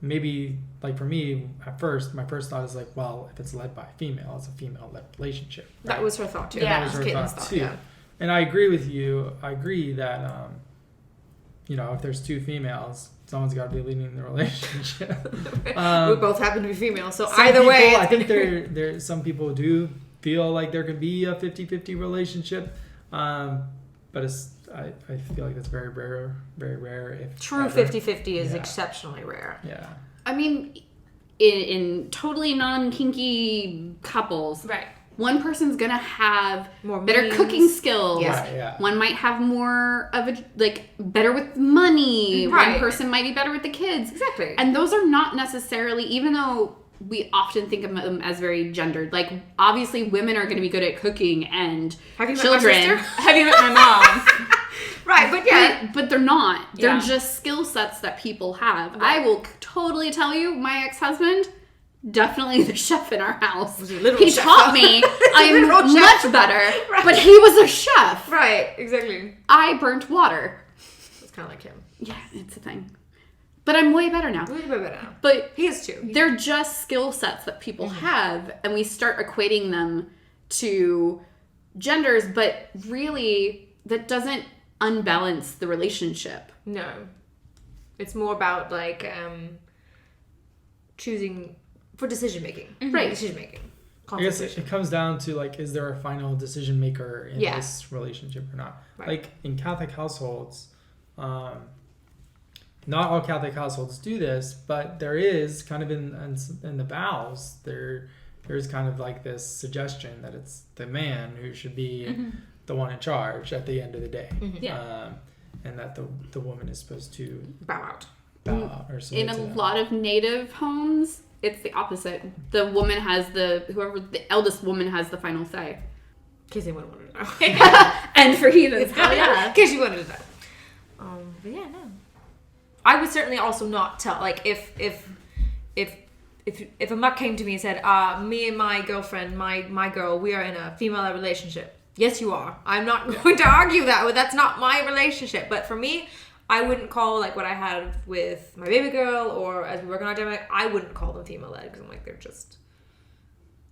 maybe, like for me, at first, my first thought is like, well, if it's led by a female, it's a female-led relationship. Right? That was her thought too. Yeah. That was her Caitlin's thought too. Yeah. And I agree with you. I agree that, if there's two females, someone's got to be leading the relationship. We both happen to be female, so Some either way, people, I think there some people do feel like there can be a 50-50 relationship, but I feel like that's very rare, if True ever. 50-50 is Yeah. exceptionally rare. Yeah. I mean, in totally non-kinky couples, Right. one person's gonna have More better means. cooking skills. Yes. Right, yeah. One might have more of a, like, better with money. Right. One person might be better with the kids. Exactly. And those are not necessarily, even though we often think of them as very gendered. Like, obviously, women are going to be good at cooking and Have you met my children. sister? Have you met my mom? Right, but yeah. But they're not. They're Yeah. just skill sets that people have. I will totally tell you, my ex-husband, definitely the chef in our house. Was he a literal He chef, taught though? me I'm Literal chef. much better, Right. but he was a chef. Right, exactly. I burnt water. It's kind of like him. Yeah, it's a thing. But I'm way better now. A little bit better now. But He is too. they're just skill sets that people have, and we start equating them to genders, but really that doesn't unbalance the relationship. No. It's more about like choosing for decision making. Right. Decision making. I guess it comes down to, like, is there a final decision maker in Yeah. this relationship or not? Right. Like, in Catholic households, not all Catholic households do this, but there is kind of in the vows, there's kind of like this suggestion that it's the man who should be the one in charge at the end of the day. Yeah. And that the woman is supposed to bow out. bow out or submit In a to them. lot of native homes, it's the opposite. The woman has the eldest woman has the final say. In case anyone wanted to know. And for heathens, hell yeah. In case you wanted to know. But yeah, no. I would certainly also not tell, like, if a muck came to me and said, me and my girlfriend, my girl, we are in a female relationship. Yes, you are. I'm not going to argue that. That's not my relationship. But for me, I wouldn't call, like, what I had with my baby girl or as we work on our demo, I wouldn't call them female-led because I'm like, they're just...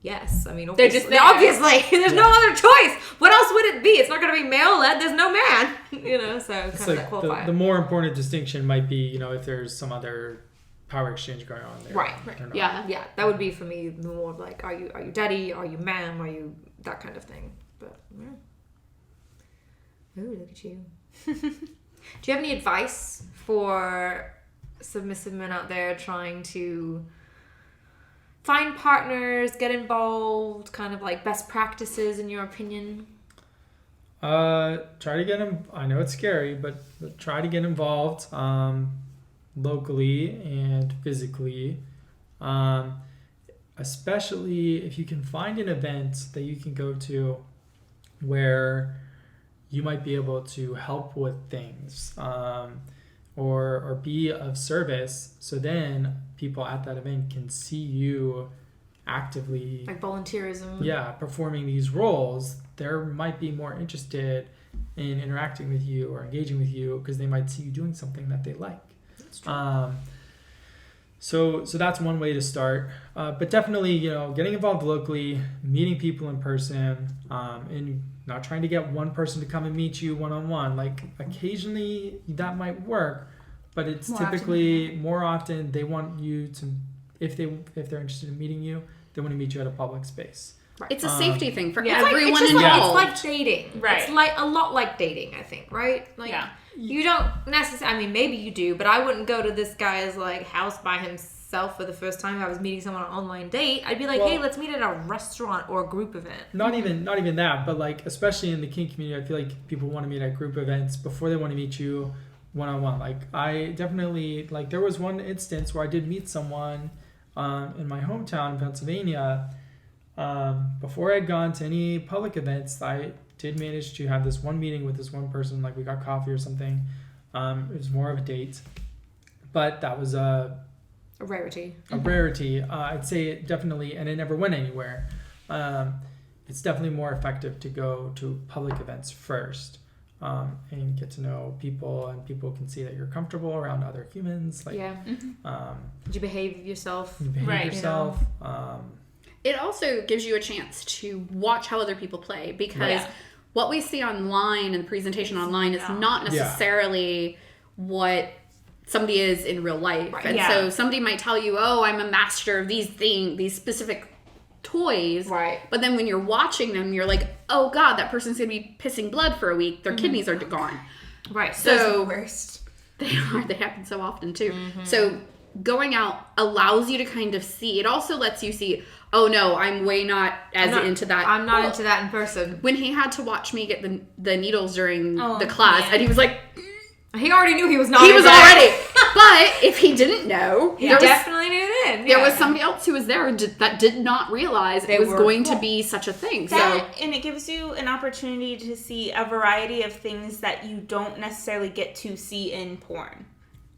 Yes, I mean, They're just there. obviously. There's no other choice. What else would it be? It's not going to be male-led. There's no man. So kind It's of like that qualifier. the more important distinction might be, if there's some other power exchange going on there. Right. or not. Yeah. That would be for me more of like, are you daddy? Are you ma'am? Are you that kind of thing? But yeah. Ooh, look at you. Do you have any advice for submissive men out there trying to find partners, get involved, kind of like best practices in your opinion? Try to get him. I know it's scary, but try to get involved locally and physically, especially if you can find an event that you can go to where you might be able to help with things or be of service. So then people at that event can see you actively, Like volunteerism? performing these roles. They might be more interested in interacting with you or engaging with you because they might see you doing something that they like. That's true. So that's one way to start. But definitely, getting involved locally, meeting people in person, and not trying to get one person to come and meet you one-on-one. Like, occasionally that might work, but it's more often they want you to, if they're interested in meeting you, they want to meet you at a public space. Right. It's a safety thing for Yeah, everyone it's just involved. like, it's like dating. Right. It's like a lot like dating, I think, right? Like, Yeah. you don't necessarily, I mean, maybe you do, but I wouldn't go to this guy's, like, house by himself for the first time if I was meeting someone on an online date. I'd be like, Well- hey, let's meet at a restaurant or a group event. Not even that, but like, especially in the kink community, I feel like people want to meet at group events before they want to meet you one-on-one. Like, I definitely, like, there was one instance where I did meet someone in my hometown in Pennsylvania. Before I'd gone to any public events, I did manage to have this one meeting with this one person. Like, we got coffee or something. It was more of a date, but that was a rarity. I'd say it definitely, and it never went anywhere. It's definitely more effective to go to public events first and get to know people, and people can see that you're comfortable around other humans. Like, Yeah. Did you behave yourself? you behave Right, yourself. It also gives you a chance to watch how other people play, because Right. what we see online and the presentation online is Yeah. not necessarily what somebody is in real life. Right. And Yeah. so somebody might tell you, oh, I'm a master of these specific toys. Right. But then when you're watching them, you're like, oh God, that person's going to be pissing blood for a week. Their kidneys are gone. Right. So Those are the worst. They happen so often too. So going out allows you to kind of see. It also lets you see, oh no, I'm way not into that. I'm not into that in person. When he had to watch me get the needles during Oh, the class, yeah. and he was like, He already knew he was not. he was already. But if he didn't know, He definitely knew then. there yeah. was somebody else who was there that did not realize it was were- going to be such a thing. And it gives you an opportunity to see a variety of things that you don't necessarily get to see in porn.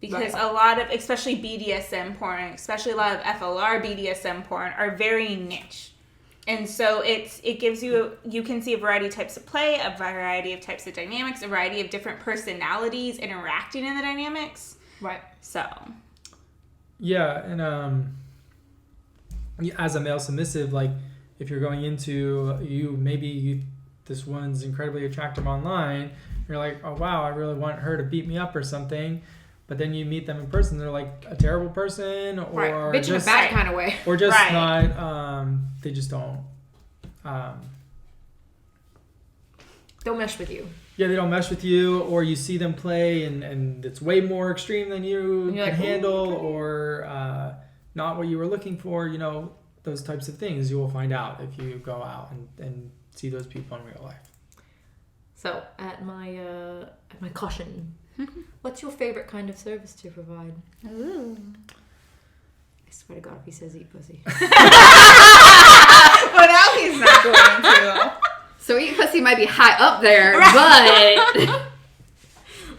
Because a lot of, especially BDSM porn, especially a lot of FLR BDSM porn, are very niche. And so it gives you can see a variety of types of play, a variety of types of dynamics, a variety of different personalities interacting in the dynamics. Right. So. Yeah, and as a male submissive, like if you're going into this woman's incredibly attractive online, you're like, oh wow, I really want her to beat me up or something. But then you meet them in person, they're like a terrible person, or Right. Bitch in a just, bad kind of way. or just Right. not. They just don't. Don't mesh with you. Yeah, they don't mesh with you, or you see them play and it's way more extreme than you And you're can like, "Ooh, handle, okay." or not what you were looking for. You know, those types of things you will find out if you go out and see those people in real life. So at my caution, what's your favorite kind of service to provide? Ooh. I swear to God, if he says eat pussy. Well, now he's not going to. So eat pussy might be high up there, but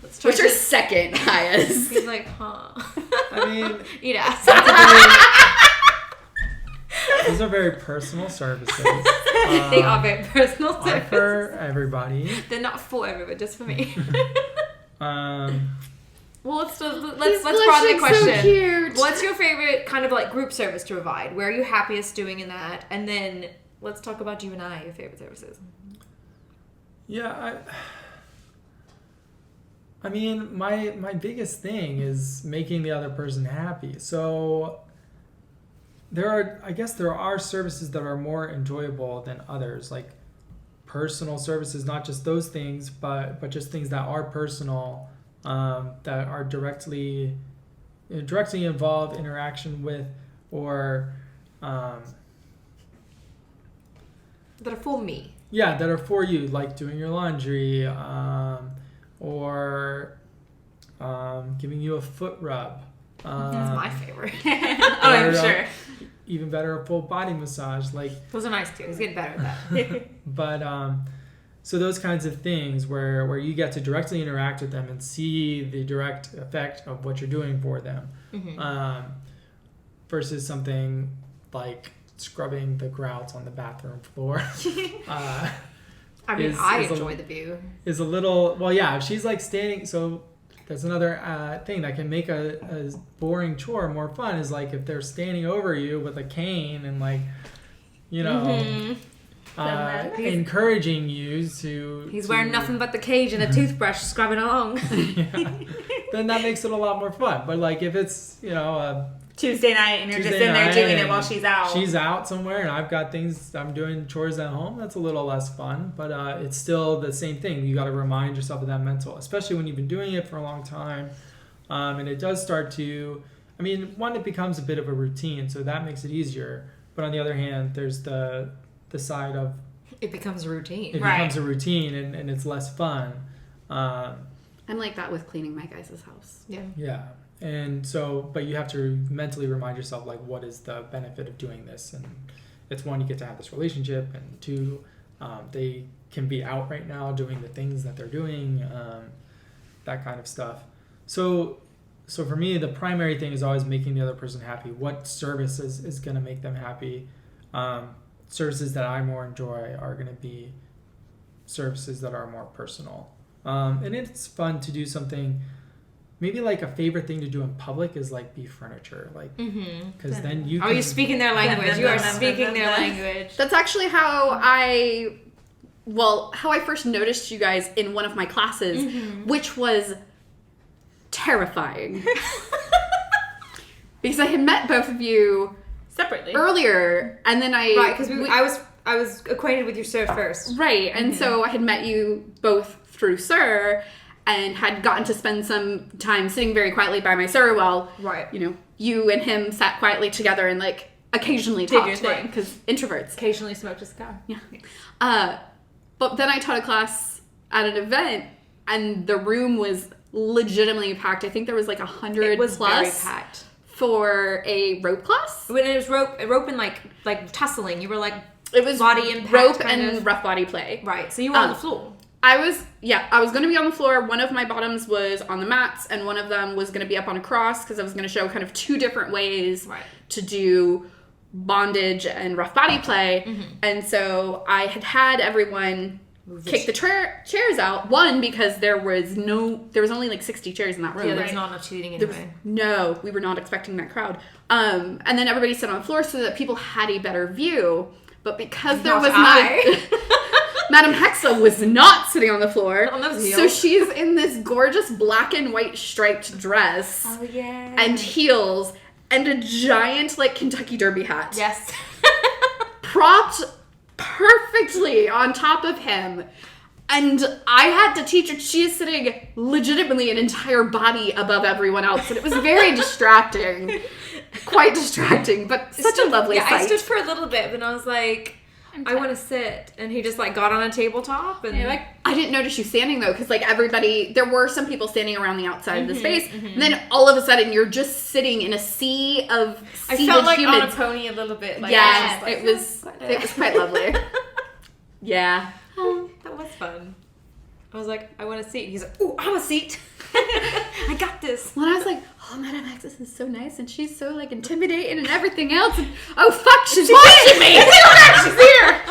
Let's try what's your to- second highest? He's like, huh. I mean, Eat ass. those are very personal services. They are very personal Are services. for everybody. They're not for everyone, just for me. Well, let's broaden the question. So cute. What's your favorite kind of like group service to provide? Where are you happiest doing in that? And then let's talk about you and I, your favorite services. Yeah, I mean, my biggest thing is making the other person happy. So there are services that are more enjoyable than others, like personal services, not just those things, but just things that are personal, that are directly involved interaction with, or That are for me. yeah, that are for you, like doing your laundry, or giving you a foot rub. That's my favorite. Oh, I'm sure. Even better, a full body massage. Like, Those are nice too. He's getting better at that. but so those kinds of things where you get to directly interact with them and see the direct effect of what you're doing for them, versus something like scrubbing the grouts on the bathroom floor. I mean, I enjoy the view. Is a little, well, yeah, if she's like standing, so that's another thing that can make a boring chore more fun, is like if they're standing over you with a cane and like, you know, encouraging you to. He's wearing nothing but the cage and a toothbrush, scrubbing along. Yeah, then that makes it a lot more fun. But like if it's, you know, Tuesday night and you're just Tuesday in there night doing it and while she's out. she's out somewhere and I've got things, I'm doing chores at home, that's a little less fun, but it's still the same thing. You got to remind yourself of that mental, especially when you've been doing it for a long time, and it does start to, I mean, one, it becomes a bit of a routine, so that makes it easier, but on the other hand, there's the side of It becomes a routine. it becomes a routine and it's less fun. I'm like that with cleaning my guys' house. Yeah. And so, but you have to mentally remind yourself, like, what is the benefit of doing this? And it's one, you get to have this relationship, and two, they can be out right now doing the things that they're doing, that kind of stuff. So for me, the primary thing is always making the other person happy. What service is going to make them happy? Services that I more enjoy are going to be services that are more personal. And it's fun to do something. Maybe like a favorite thing to do in public is like be furniture, like because then you. Are you speaking their language? You are speaking their language. That's actually how I first noticed you guys in one of my classes, which was terrifying. Because I had met both of you separately earlier, and then Right, because I was acquainted with your sir first. Right. And so I had met you both through Sir and had gotten to spend some time sitting very quietly by my Sir while, you and him sat quietly together and, like, occasionally talked, right? Because introverts. Occasionally smoked a cigar. Yeah. But then I taught a class at an event, and the room was legitimately packed. I think there was, like, 100 It was plus very packed. For a rope class. When it was rope and, like tussling. You were, like, it was body impact, rope and rough body play. Right. So you were on the floor. I was going to be on the floor. One of my bottoms was on the mats, and one of them was going to be up on a cross because I was going to show kind of two different ways to do bondage and rough body play. Mm-hmm. And so I had everyone kick the chairs out. One, because there was only like 60 chairs in that room. Yeah, there's not enough seating anyway. No, we were not expecting that crowd. And then everybody sat on the floor so that people had a better view. But because there was Madam Hexe was not sitting on the floor. On those heels. So she's in this gorgeous black and white striped dress. Oh, yeah. And heels and a giant, like, Kentucky Derby hat. Yes. Propped perfectly on top of him. And I had to teach her. She is sitting legitimately an entire body above everyone else. And it was very distracting. Quite distracting, but such a lovely sight. I stood for a little bit, and I was like, I want to sit. And he just, like, got on a tabletop. And like, I didn't notice you standing, though, because, like, there were some people standing around the outside of the space. Mm-hmm. And then all of a sudden, you're just sitting in a sea of seated I felt like humans. on a pony a little bit. Like, yes, it was quite lovely. Yeah. That was fun. I was like, I want a seat. He's like, ooh, I want a seat. I got this. Well, I was like, oh, Madam Hexe is so nice, and she's so, like, intimidating and everything else. And, oh, fuck, she's watching me. She's here.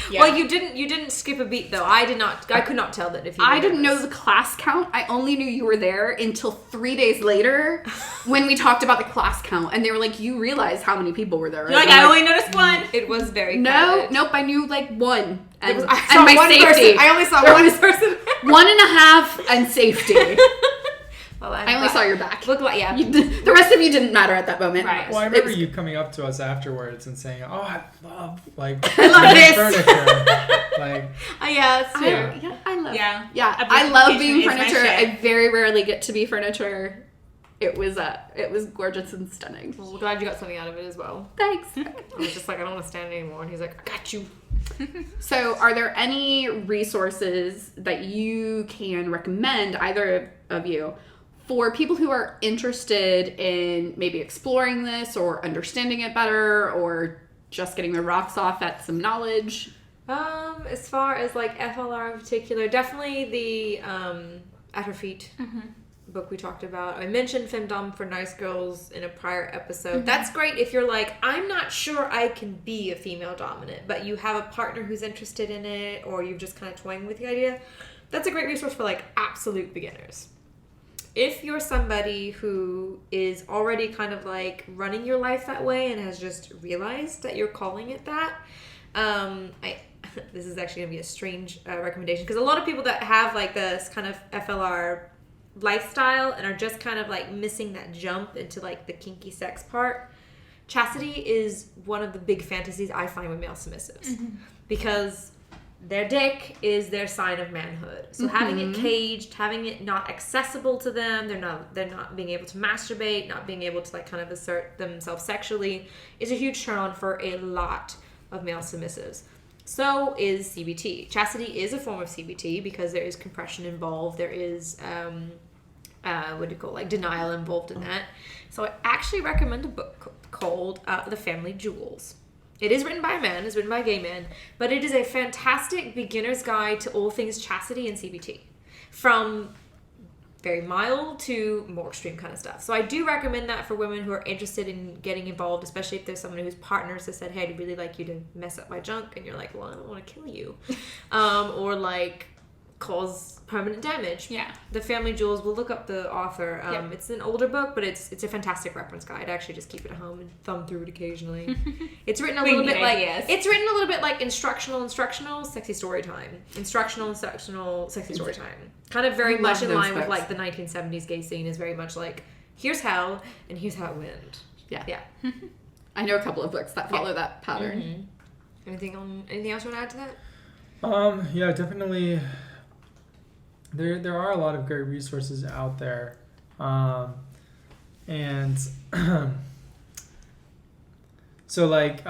Yeah. Well, you didn't skip a beat, though. I could not tell that if you I didn't know the class count. I only knew you were there until 3 days later when we talked about the class count. And they were like, you realize how many people were there, right? You're like, I only noticed one. It was very crowded. Nope, I knew, like, one. And, I saw my one safety. Person. I only saw one person. 1.5 and safety. Well, I only saw your back. Look like, yeah. The rest of you didn't matter at that moment. Right. Well, I remember you coming up to us afterwards and saying, "Oh, I love this furniture." Like, yeah, that's true. I love being is my furniture. shit. I very rarely get to be furniture. It was gorgeous and stunning. Well, we're glad you got something out of it as well. Thanks. I was just like, I don't want to stand anymore, and he's like, I got you. So, are there any resources that you can recommend, either of you, for people who are interested in maybe exploring this or understanding it better or just getting their rocks off at some knowledge? As far as, like, FLR in particular, definitely the At Her Feet book we talked about. I mentioned femdom for nice girls in a prior episode. That's great if you're like, I'm not sure I can be a female dominant, but you have a partner who's interested in it, or you're just kind of toying with the idea. That's a great resource for, like, absolute beginners. If you're somebody who is already kind of, like, running your life that way and has just realized that you're calling it that, this is actually going to be a strange recommendation, because a lot of people that have, like, this kind of FLR lifestyle and are just kind of, like, missing that jump into, like, the kinky sex part, chastity is one of the big fantasies I find with male submissives. Because their dick is their sign of manhood. So having it caged, having it not accessible to them, they're not being able to masturbate, not being able to, like, kind of assert themselves sexually, is a huge turn on for a lot of male submissives. So is CBT. Chastity is a form of CBT because there is compression involved. There is denial involved in that. So I actually recommend a book called The Family Jewels. It is written by a man, it's written by a gay man, but it is a fantastic beginner's guide to all things chastity and CBT. From very mild to more extreme kind of stuff. So I do recommend that for women who are interested in getting involved, especially if there's someone whose partners has said, hey, I'd really like you to mess up my junk, and you're like, well, I don't want to kill you. Or, like, cause permanent damage. Yeah. The Family Jewels, we'll look up the author. It's an older book, but it's a fantastic reference guide. I actually just keep it at home and thumb through it occasionally. It's written a little bit like instructional, sexy story time. Instructional, sexy story time. Kind of very much in line with, like, the 1970s gay scene is very much like, here's how, and here's how it went. Yeah. I know a couple of books that follow that pattern. Anything else you want to add to that? Yeah, definitely. There are a lot of great resources out there, and so like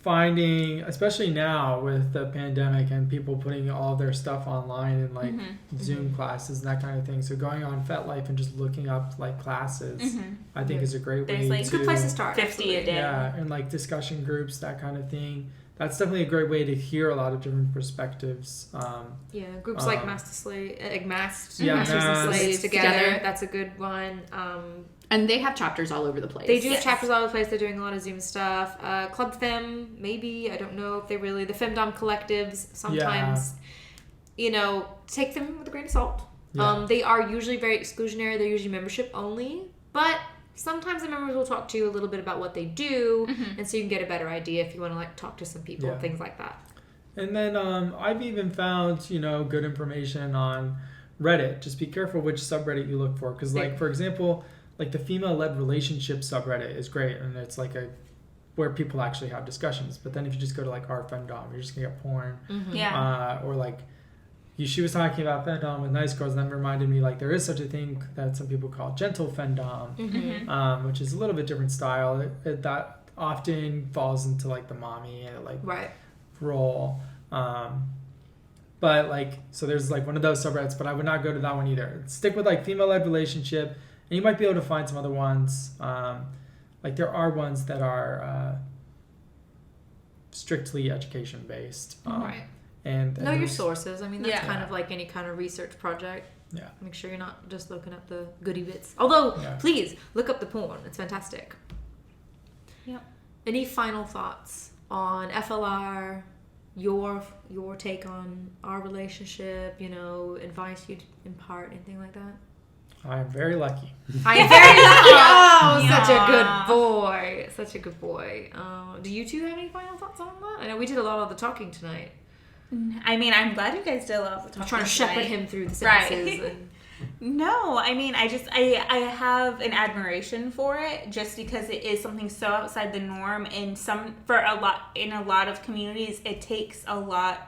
finding, especially now with the pandemic and people putting all their stuff online and like Zoom classes and that kind of thing. So going on FetLife and just looking up like classes, I think is a great way There's like It's a good place to start. 50 a day. Yeah, and like discussion groups, that kind of thing. That's definitely a great way to hear a lot of different perspectives. Groups like Masters and Masked. Slaves together. Together. That's a good one. And they have chapters all over the place. They do have chapters all over the place. They're doing a lot of Zoom stuff. Club Femme, maybe. I don't know if they really... The Femdom collectives, sometimes, take them with a grain of salt. Yeah. They are usually very exclusionary. They're usually membership only. But sometimes the members will talk to you a little bit about what they do. And so you can get a better idea if you want to like talk to some people, things like that. And then I've even found, good information on Reddit. Just be careful which subreddit you look for. Because, like, for example... Like the female-led relationship subreddit is great, and it's like where people actually have discussions. But then if you just go to like our femdom, you're just gonna get porn. Or like she was talking about femdom with nice girls, and that reminded me like there is such a thing that some people call gentle femdom, which is a little bit different style. That often falls into like the mommy and like role. But like so there's like one of those subreddits, but I would not go to that one either. Stick with like female-led relationship. And you might be able to find some other ones. Like there are ones that are strictly education based. And know your sources. I mean, that's Yeah. kind of like any kind of research project. Yeah. Make sure you're not just looking up the goodie bits. Although, please look up the porn. It's fantastic. Yep. Any final thoughts on FLR? Your take on our relationship? Advice you'd impart, anything like that? I am very lucky. I'm very lucky. Oh, Yeah. such a good boy. Such a good boy. Do you two have any final thoughts on that? I know we did a lot of the talking tonight. I mean, I'm glad you guys did a lot of the talking. I'm trying to shepherd tonight. him through the Right. sentences. No, I mean, I have an admiration for it just because it is something so outside the norm, and in a lot of communities, it takes a lot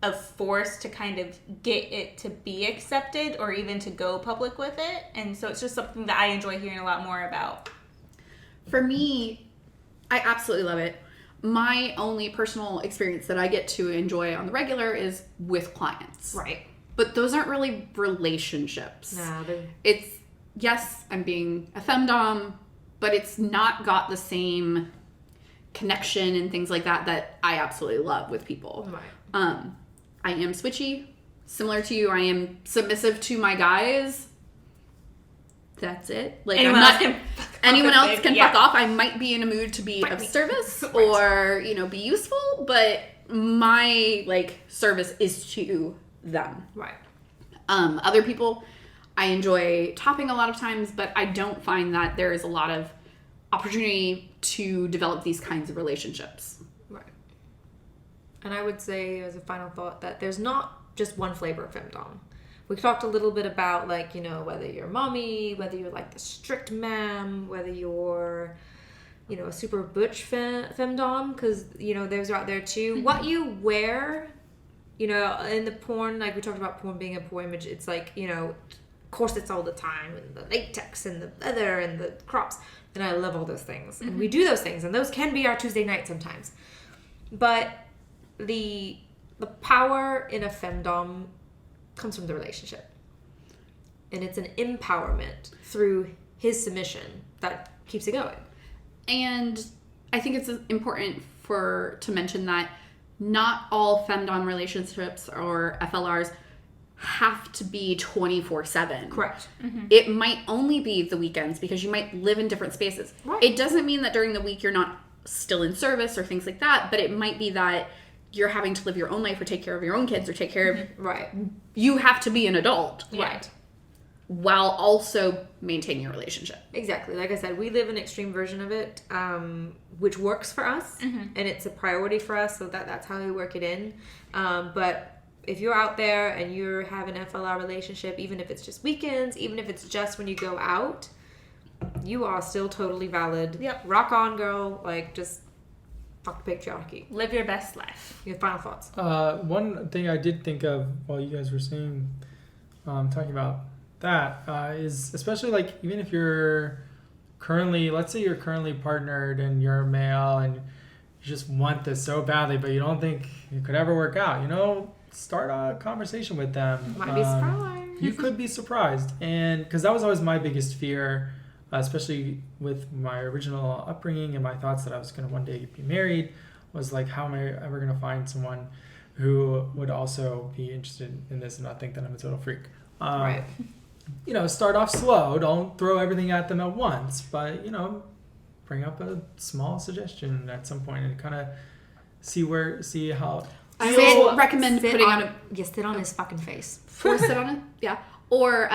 of force to kind of get it to be accepted or even to go public with it. And so it's just something that I enjoy hearing a lot more about. For me, I absolutely love it. My only personal experience that I get to enjoy on the regular is with clients. Right. But those aren't really relationships. No, It's, yes, I'm being a femdom, but it's not got the same connection and things like that I absolutely love with people. right. I am switchy. Similar to you, I am submissive to my guys. That's it. Like Anyone else can fuck off. I might be in a mood to be of service or, be useful, but my service is to them. Right. Other people I enjoy topping a lot of times, but I don't find that there is a lot of opportunity to develop these kinds of relationships. Right. And I would say as a final thought that there's not just one flavor of femdom. We talked a little bit about whether you're mommy, whether you're like the strict ma'am, whether you're a super butch femdom, because those are out there too. Mm-hmm. What you wear, in the porn, like we talked about porn being a poor image, it's like corsets all the time and the latex and the leather and the crops, and I love all those things. And we do those things, and those can be our Tuesday night sometimes. But the power in a femdom comes from the relationship, and it's an empowerment through his submission that keeps it going. And I think it's important to mention that not all femdom relationships or FLRs have to be 24/7. Correct. Mm-hmm. It might only be the weekends because you might live in different spaces. Right. It doesn't mean that during the week you're not still in service or things like that, but it might be that you're having to live your own life or take care of your own kids or take care of... Right. You have to be an adult. Right. While also maintaining your relationship. Exactly. Like I said, we live an extreme version of it, which works for us, and it's a priority for us, so that's how we work it in. But if you're out there and you're having an FLR relationship, even if it's just weekends, even if it's just when you go out, you are still totally valid. Yep. Rock on, girl. Just Fuck the patriarchy. Live your best life. Your final thoughts. One thing I did think of while you guys were saying, talking about that, is especially like even if you're currently, let's say you're currently partnered and you're a male and you just want this so badly, but you don't think it could ever work out, start a conversation with them. Might be surprised. You could be surprised. And because that was always my biggest fear, especially with my original upbringing and my thoughts that I was going to one day be married, was like, how am I ever going to find someone who would also be interested in this and not think that I'm a total freak? Right. Start off slow. Don't throw everything at them at once, but, bring up a small suggestion at some point and kind of see how... I would recommend putting on a... Yeah, sit on his fucking face. Or sit on it, yeah. Or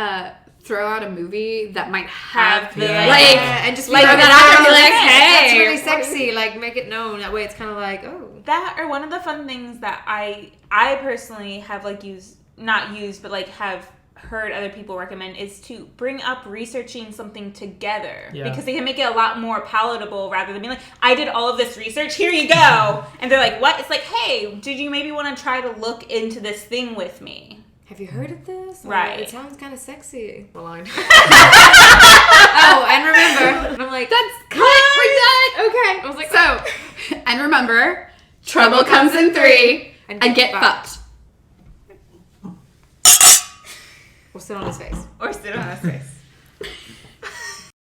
throw out a movie that might have the and just like throw that out out and be like, that's hey, really sexy. Like, make it known. That way it's kind of like, oh. That or one of the fun things that I personally have like have heard other people recommend is to bring up researching something together, because they can make it a lot more palatable rather than being like, I did all of this research, here you go. And they're like, what? It's like, hey, did you maybe want to try to look into this thing with me? Have you heard of this? Right. It sounds kind of sexy. Well, I and remember. And I'm like, that's cut. We're done. Okay. I was like, so, and remember, trouble comes in 3 and get fucked. Or sit on his face. Or sit on his face.